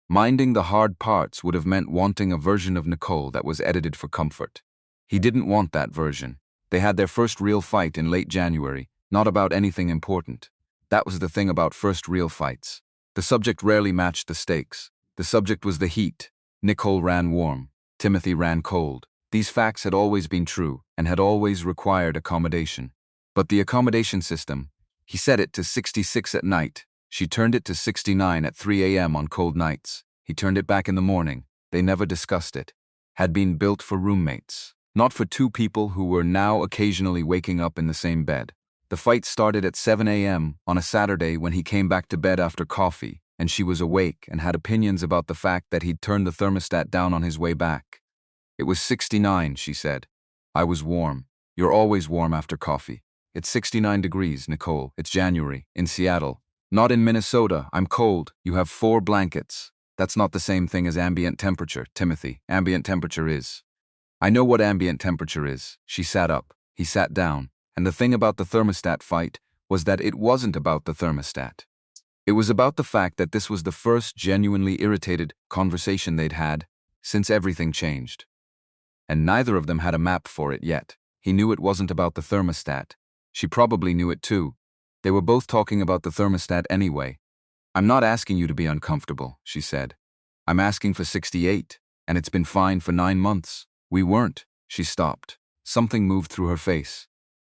A: Minding the hard parts would have meant wanting a version of Nicole that was edited for comfort. He didn't want that version. They had their first real fight in late January, not about anything important. That was the thing about first real fights. The subject rarely matched the stakes. The subject was the heat. Nicole ran warm. Timothy ran cold. These facts had always been true and had always required accommodation. But the accommodation system, he set it to 66 at night. She turned it to 69 at 3 a.m. on cold nights. He turned it back in the morning. They never discussed it. Had been built for roommates, not for 2 people who were now occasionally waking up in the same bed. The fight started at 7 a.m. on a Saturday when he came back to bed after coffee, and she was awake and had opinions about the fact that he'd turned the thermostat down on his way back. "It was 69, she said. "I was warm. You're always warm after coffee." "It's 69 degrees, Nicole. It's January, in Seattle. Not in Minnesota. I'm cold. You have 4 blankets. That's not the same thing as ambient temperature, Timothy. Ambient temperature is." "I know what ambient temperature is." She sat up. He sat down. And the thing about the thermostat fight was that it wasn't about the thermostat. It was about the fact that this was the first genuinely irritated conversation they'd had since everything changed. And neither of them had a map for it yet. He knew it wasn't about the thermostat. She probably knew it too. They were both talking about the thermostat anyway. I'm not asking you to be uncomfortable, she said. I'm asking for 68, and it's been fine for 9 months. We weren't. She stopped. Something moved through her face.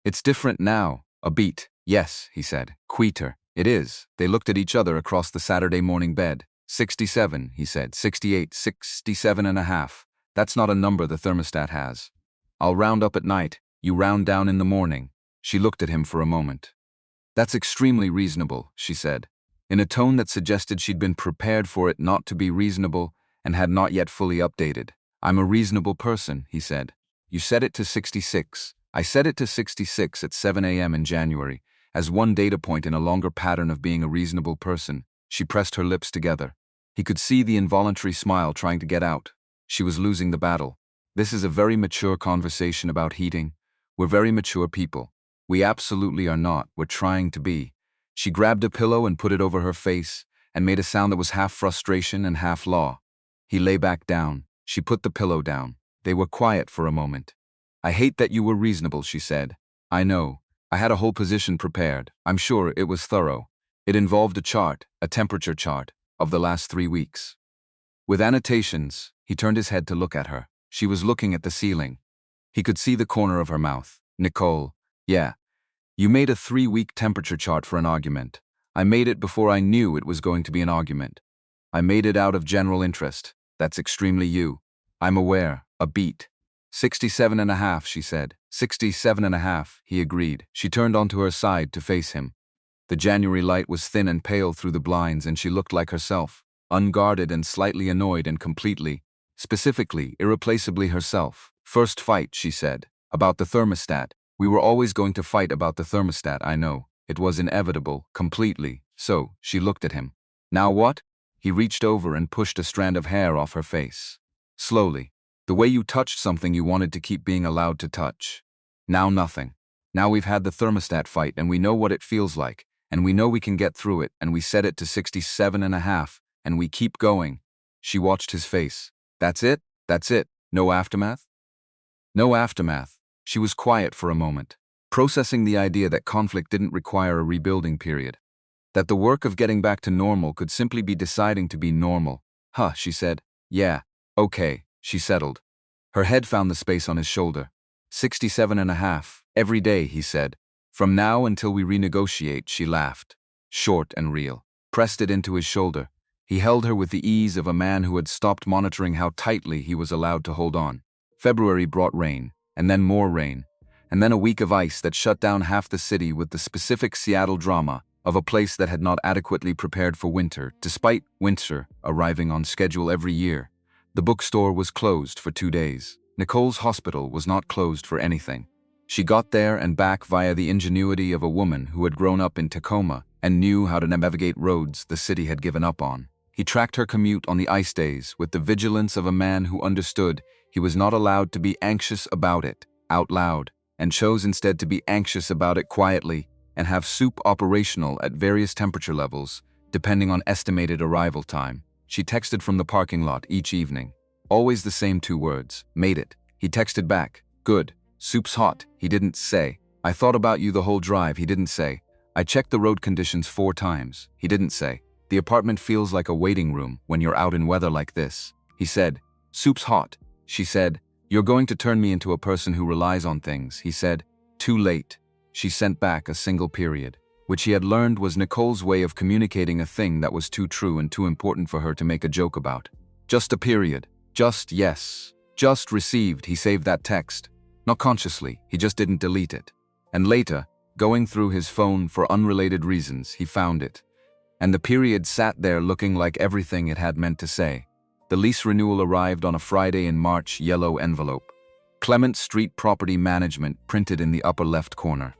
A: It's different now. A beat. Yes, he said. Quieter. It is. They looked at each other across the Saturday morning bed. 67, he said. 68, 67 and a half. That's not a number the thermostat has. I'll round up at night. You round down in the morning. She looked at him for a moment. That's extremely reasonable, she said, in a tone that suggested she'd been prepared for it not to be reasonable and had not yet fully updated. I'm a reasonable person, he said. You set it to 66. I set it to 66 at 7 a.m. in January, as one data point in a longer pattern of being a reasonable person. She pressed her lips together. He could see the involuntary smile trying to get out. She was losing the battle. This is a very mature conversation about heating. We're very mature people. We absolutely are not. We're trying to be. She grabbed a pillow and put it over her face and made a sound that was half frustration and half law. He lay back down. She put the pillow down. They were quiet for a moment. I hate that you were reasonable, she said. I know. I had a whole position prepared. I'm sure it was thorough. It involved a chart, a temperature chart, of the last 3 weeks. With annotations, he turned his head to look at her. She was looking at the ceiling. He could see the corner of her mouth. Nicole, yeah. You made a 3-week temperature chart for an argument. I made it before I knew it was going to be an argument. I made it out of general interest. That's extremely you. I'm aware. A beat. 67 and a half, she said. 67 and a half, he agreed. She turned onto her side to face him. The January light was thin and pale through the blinds, and she looked like herself, unguarded and slightly annoyed and completely, specifically, irreplaceably herself. First fight, she said, about the thermostat. We were always going to fight about the thermostat, I know. It was inevitable, completely. So, she looked at him. Now what? He reached over and pushed a strand of hair off her face. Slowly. The way you touched something you wanted to keep being allowed to touch. Now nothing. Now we've had the thermostat fight and we know what it feels like, and we know we can get through it, and we set it to 67 and a half, and we keep going. She watched his face. That's it? That's it? No aftermath? No aftermath. She was quiet for a moment, processing the idea that conflict didn't require a rebuilding period. That the work of getting back to normal could simply be deciding to be normal. Huh, she said. Yeah, okay, she settled. Her head found the space on his shoulder. 67 and a half, every day, he said. From now until we renegotiate, she laughed. Short and real. Pressed it into his shoulder. He held her with the ease of a man who had stopped monitoring how tightly he was allowed to hold on. February brought rain, and then more rain, and then a week of ice that shut down half the city with the specific Seattle drama of a place that had not adequately prepared for winter, despite winter arriving on schedule every year. The bookstore was closed for 2 days. Nicole's hospital was not closed for anything. She got there and back via the ingenuity of a woman who had grown up in Tacoma and knew how to navigate roads the city had given up on. He tracked her commute on the ice days with the vigilance of a man who understood he was not allowed to be anxious about it out loud, and chose instead to be anxious about it quietly and have soup operational at various temperature levels, depending on estimated arrival time. She texted from the parking lot each evening. Always the same 2 words. Made it. He texted back. Good. Soup's hot. He didn't say. I thought about you the whole drive. He didn't say. I checked the road conditions 4 times. He didn't say. The apartment feels like a waiting room when you're out in weather like this. He said. Soup's hot. She said. You're going to turn me into a person who relies on things. He said. Too late. She sent back a single period, which he had learned was Nicole's way of communicating a thing that was too true and too important for her to make a joke about. Just a period. Just yes. Just received. He saved that text. Not consciously, he just didn't delete it. And later, going through his phone for unrelated reasons, he found it. And the period sat there looking like everything it had meant to say. The lease renewal arrived on a Friday in March, yellow envelope. Clement Street Property Management printed in the upper left corner.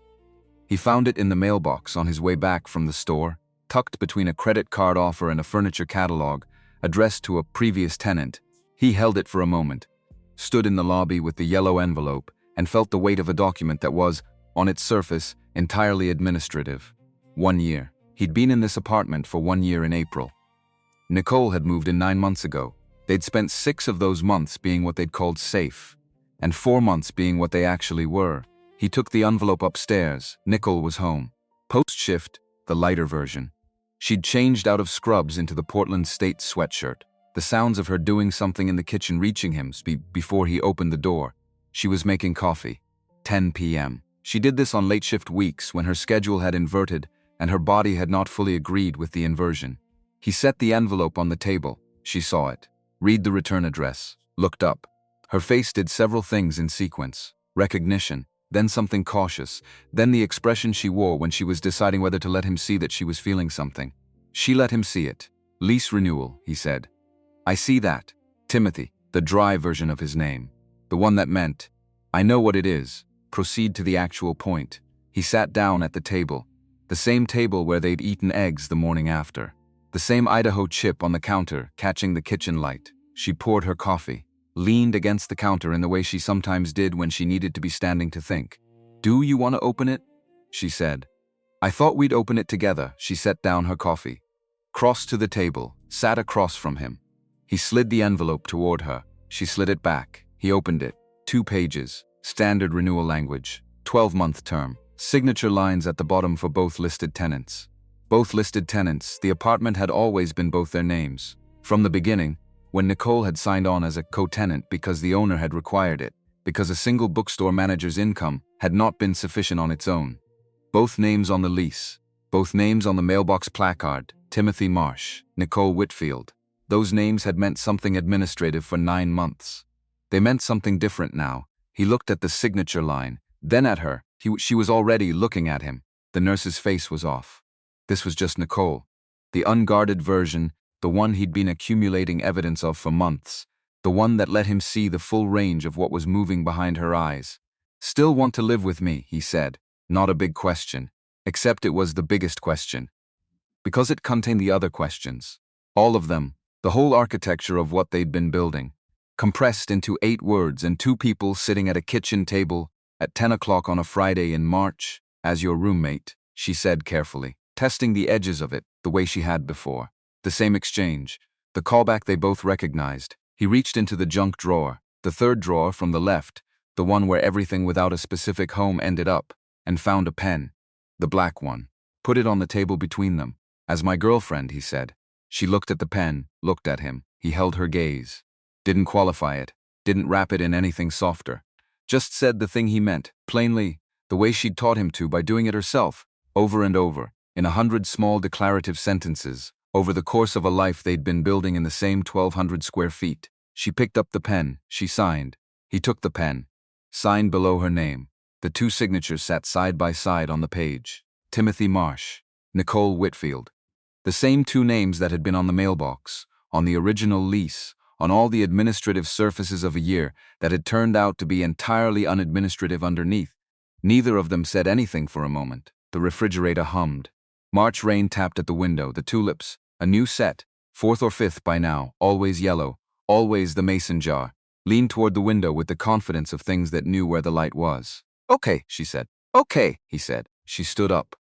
A: He found it in the mailbox on his way back from the store, tucked between a credit card offer and a furniture catalog, addressed to a previous tenant. He held it for a moment, stood in the lobby with the yellow envelope, and felt the weight of a document that was, on its surface, entirely administrative. 1 year. He'd been in this apartment for 1 year in April. Nicole had moved in 9 months ago. They'd spent 6 of those months being what they'd called safe, and 4 months being what they actually were. He took the envelope upstairs. Nicole was home. Post-shift, the lighter version. She'd changed out of scrubs into the Portland State sweatshirt, the sounds of her doing something in the kitchen reaching him before he opened the door. She was making coffee. 10 p.m. She did this on late shift weeks when her schedule had inverted and her body had not fully agreed with the inversion. He set the envelope on the table. She saw it. Read the return address. Looked up. Her face did several things in sequence. Recognition, then something cautious, then the expression she wore when she was deciding whether to let him see that she was feeling something. She let him see it. Lease renewal, he said. I see that. Timothy, the dry version of his name. The one that meant, I know what it is. Proceed to the actual point. He sat down at the table. The same table where they'd eaten eggs the morning after. The same Idaho chip on the counter, catching the kitchen light. She poured her coffee, leaned against the counter in the way she sometimes did when she needed to be standing to think. Do you want to open it? She said. I thought we'd open it together. She set down her coffee. Crossed to the table, sat across from him. He slid the envelope toward her. She slid it back. He opened it. 2 pages. Standard renewal language. 12-month term. Signature lines at the bottom for both listed tenants. Both listed tenants, the apartment had always been both their names. From the beginning, when Nicole had signed on as a co-tenant because the owner had required it, because a single bookstore manager's income had not been sufficient on its own. Both names on the lease. Both names on the mailbox placard. Timothy Marsh, Nicole Whitfield. Those names had meant something administrative for 9 months. They meant something different now. He looked at the signature line, then at her. She was already looking at him. The nurse's face was off. This was just Nicole. The unguarded version, the one he'd been accumulating evidence of for months. The one that let him see the full range of what was moving behind her eyes. Still want to live with me, he said. Not a big question. Except it was the biggest question. Because it contained the other questions. All of them. The whole architecture of what they'd been building. Compressed into 8 words and 2 people sitting at a kitchen table at 10 o'clock on a Friday in March, as your roommate, she said carefully, testing the edges of it the way she had before. The same exchange, the callback they both recognized. He reached into the junk drawer, the 3rd drawer from the left, the one where everything without a specific home ended up, and found a pen. The black one. Put it on the table between them. As my girlfriend, he said. She looked at the pen, looked at him. He held her gaze. Didn't qualify it. Didn't wrap it in anything softer. Just said the thing he meant, plainly, the way she'd taught him to by doing it herself, over and over, in 100 small declarative sentences, over the course of a life they'd been building in the same 1,200 square feet. She picked up the pen. She signed. He took the pen. Signed below her name. The 2 signatures sat side by side on the page. Timothy Marsh. Nicole Whitfield. The same 2 names that had been on the mailbox, on the original lease, on all the administrative surfaces of a year that had turned out to be entirely unadministrative underneath. Neither of them said anything for a moment. The refrigerator hummed. March rain tapped at the window. The tulips, a new set, 4th or 5th by now, always yellow, always the mason jar, leaned toward the window with the confidence of things that knew where the light was. Okay, she said. Okay, he said. She stood up,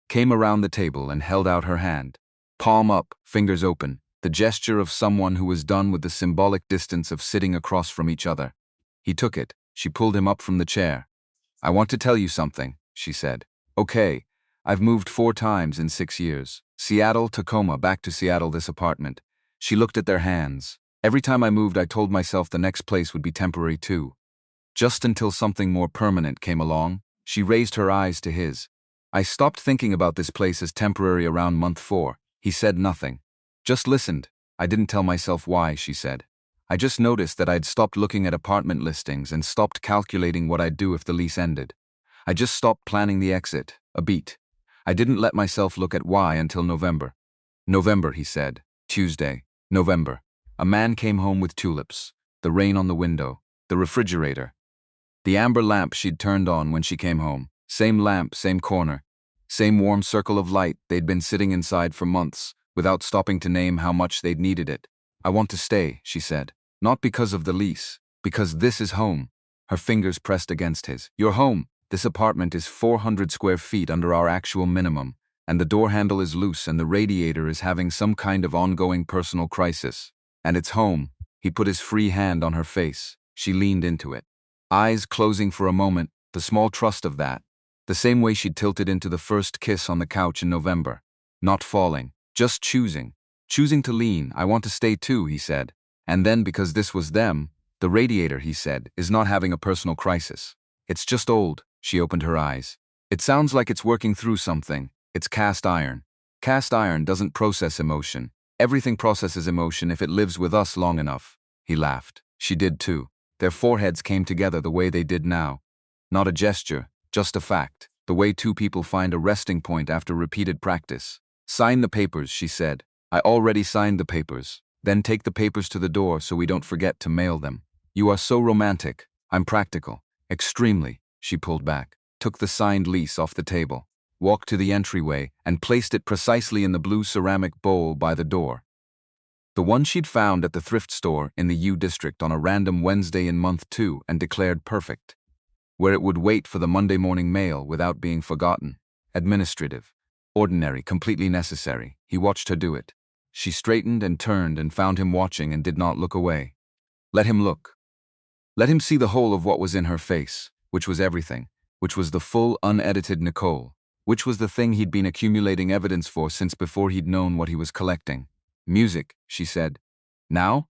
A: came around the table and held out her hand. Palm up, fingers open, the gesture of someone who was done with the symbolic distance of sitting across from each other. He took it. She pulled him up from the chair. I want to tell you something, she said. Okay, I've moved 4 times in 6 years. Seattle, Tacoma, back to Seattle, this apartment. She looked at their hands. Every time I moved, I told myself the next place would be temporary too. Just until something more permanent came along. She raised her eyes to his. I stopped thinking about this place as temporary around month 4. He said nothing. Just listened. I didn't tell myself why, she said. I just noticed that I'd stopped looking at apartment listings and stopped calculating what I'd do if the lease ended. I just stopped planning the exit, a beat. I didn't let myself look at why until November. November, he said. Tuesday. November. A man came home with tulips. The rain on the window. The refrigerator. The amber lamp she'd turned on when she came home. Same lamp, same corner. Same warm circle of light they'd been sitting inside for months, without stopping to name how much they'd needed it. I want to stay, she said. Not because of the lease. Because this is home. Her fingers pressed against his. Your home. This apartment is 400 square feet under our actual minimum, and the door handle is loose and the radiator is having some kind of ongoing personal crisis. And it's home. He put his free hand on her face. She leaned into it. Eyes closing for a moment, the small trust of that. The same way she'd tilted into the first kiss on the couch in November. Not falling. Just choosing. Choosing to lean. I want to stay too, he said. And then, because this was them, the radiator, he said, is not having a personal crisis. It's just old. She opened her eyes. It sounds like it's working through something. It's cast iron. Cast iron doesn't process emotion. Everything processes emotion if it lives with us long enough. He laughed. She did too. Their foreheads came together the way they did now. Not a gesture, just a fact. The way two people find a resting point after repeated practice. Sign the papers, she said. I already signed the papers. Then take the papers to the door so we don't forget to mail them. You are so romantic. I'm practical. Extremely. She pulled back, took the signed lease off the table, walked to the entryway, and placed it precisely in the blue ceramic bowl by the door. The one she'd found at the thrift store in the U District on a random Wednesday in month 2 and declared perfect. Where it would wait for the Monday morning mail without being forgotten. Administrative. Ordinary, completely necessary. He watched her do it. She straightened and turned and found him watching and did not look away. Let him look. Let him see the whole of what was in her face, which was everything, which was the full, unedited Nicole, which was the thing he'd been accumulating evidence for since before he'd known what he was collecting. Music, she said. Now?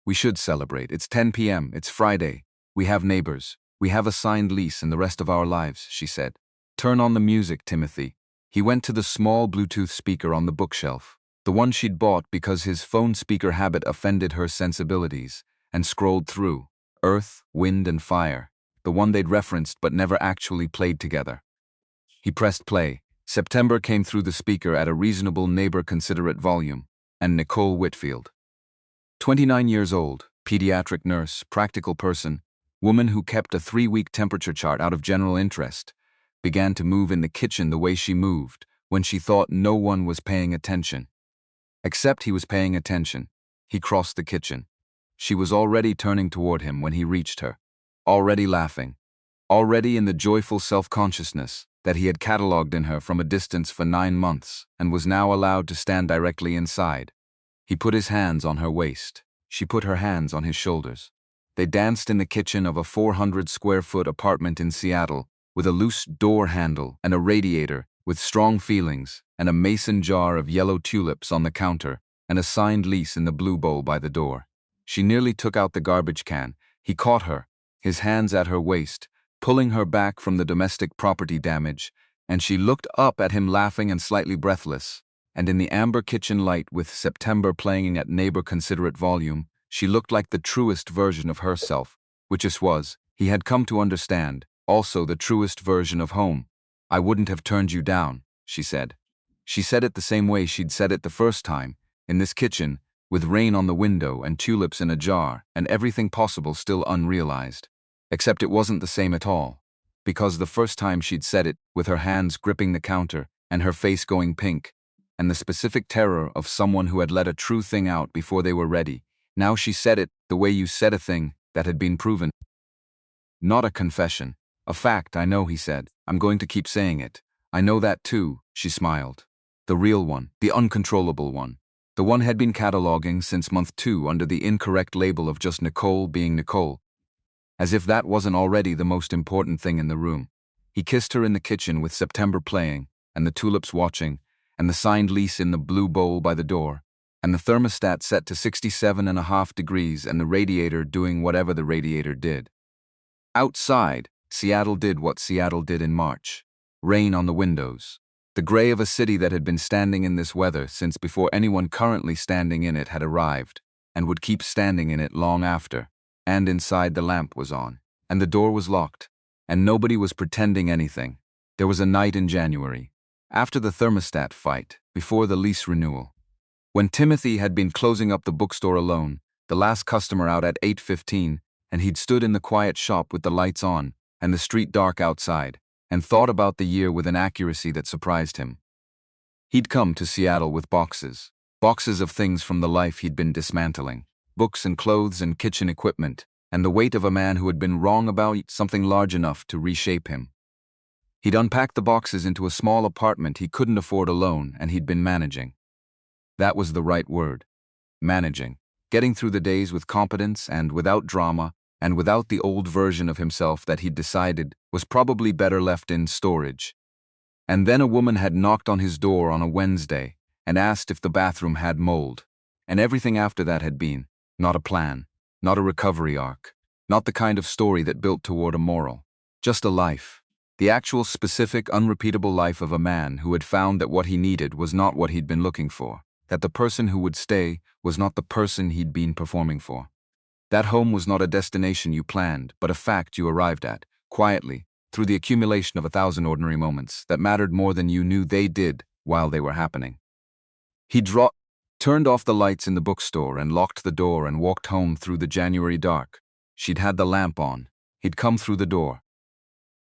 A: We should celebrate. It's 10 p.m. It's Friday. We have neighbors. We have a signed lease and the rest of our lives, she said. Turn on the music, Timothy. He went to the small Bluetooth speaker on the bookshelf, the one she'd bought because his phone speaker habit offended her sensibilities, and scrolled through. Earth, Wind and Fire, the one they'd referenced but never actually played together. He pressed play. September came through the speaker at a reasonable neighbor-considerate volume, and Nicole Whitfield. 29 years old, pediatric nurse, practical person, woman who kept a 3-week temperature chart out of general interest, began to move in the kitchen the way she moved when she thought no one was paying attention. Except he was paying attention. He crossed the kitchen. She was already turning toward him when he reached her, already laughing, already in the joyful self-consciousness that he had catalogued in her from a distance for 9 months and was now allowed to stand directly inside. He put his hands on her waist. She put her hands on his shoulders. They danced in the kitchen of a 400-square-foot apartment in Seattle with a loose door handle and a radiator with strong feelings and a mason jar of yellow tulips on the counter and a signed lease in the blue bowl by the door. She nearly took out the garbage can. He caught her, his hands at her waist, pulling her back from the domestic property damage, and she looked up at him laughing and slightly breathless, and in the amber kitchen light with September playing at neighbor-considerate volume, she looked like the truest version of herself, which it was, he had come to understand, also the truest version of home. I wouldn't have turned you down, she said. She said it the same way she'd said it the first time, in this kitchen, with rain on the window and tulips in a jar and everything possible still unrealized. Except it wasn't the same at all, because the first time she'd said it, with her hands gripping the counter and her face going pink, and the specific terror of someone who had let a true thing out before they were ready, now she said it the way you said a thing that had been proven. Not a confession. A fact, I know, he said. I'm going to keep saying it. I know that too, she smiled. The real one, the uncontrollable one. The one had been cataloging since month 2 under the incorrect label of just Nicole being Nicole. As if that wasn't already the most important thing in the room. He kissed her in the kitchen with September playing, and the tulips watching, and the signed lease in the blue bowl by the door, and the thermostat set to 67.5 degrees and the radiator doing whatever the radiator did. Outside, Seattle did what Seattle did in March. Rain on the windows. The gray of a city that had been standing in this weather since before anyone currently standing in it had arrived, and would keep standing in it long after. And inside the lamp was on, and the door was locked, and nobody was pretending anything. There was a night in January, after the thermostat fight, before the lease renewal, when Timothy had been closing up the bookstore alone, the last customer out at 8:15, and he'd stood in the quiet shop with the lights on, and the street dark outside, and thought about the year with an accuracy that surprised him. He'd come to Seattle with boxes of things from the life he'd been dismantling, books and clothes and kitchen equipment, and the weight of a man who had been wrong about something large enough to reshape him. He'd unpacked the boxes into a small apartment he couldn't afford alone, and he'd been managing. That was the right word. Managing. Getting through the days with competence and without drama, and without the old version of himself that he'd decided was probably better left in storage. And then a woman had knocked on his door on a Wednesday, and asked if the bathroom had mold. And everything after that had been, not a plan, not a recovery arc, not the kind of story that built toward a moral. Just a life. The actual specific, unrepeatable life of a man who had found that what he needed was not what he'd been looking for, that the person who would stay was not the person he'd been performing for. That home was not a destination you planned, but a fact you arrived at, quietly, through the accumulation of 1,000 ordinary moments that mattered more than you knew they did while they were happening. He turned off the lights in the bookstore and locked the door and walked home through the January dark. She'd had the lamp on. He'd come through the door.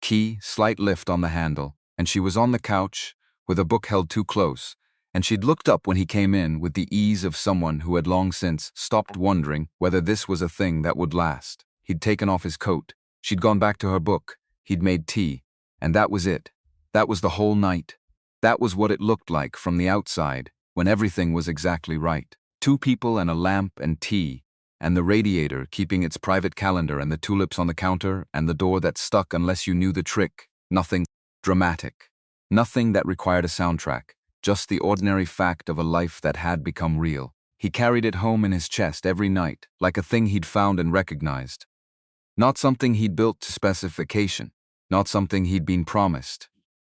A: Key, slight lift on the handle, and she was on the couch, with a book held too close, and she'd looked up when he came in with the ease of someone who had long since stopped wondering whether this was a thing that would last. He'd taken off his coat. She'd gone back to her book. He'd made tea. And that was it. That was the whole night. That was what it looked like from the outside, when everything was exactly right. 2 people and a lamp and tea, and the radiator keeping its private calendar and the tulips on the counter and the door that stuck unless you knew the trick. Nothing dramatic. Nothing that required a soundtrack. Just the ordinary fact of a life that had become real. He carried it home in his chest every night, like a thing he'd found and recognized. Not something he'd built to specification. Not something he'd been promised.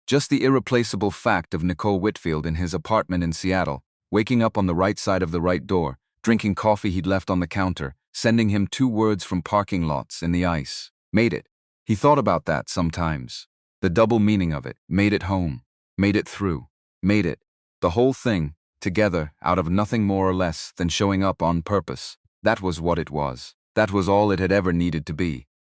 A: Just the irreplaceable fact of Nicole Whitfield in his apartment in Seattle, waking up on the right side of the right door, drinking coffee he'd left on the counter, sending him 2 words from parking lots in the ice. Made it. He thought about that sometimes. The double meaning of it. Made it home. Made it through. Made it. The whole thing, together, out of nothing more or less than showing up on purpose. That was what it was. That was all it had ever needed to be.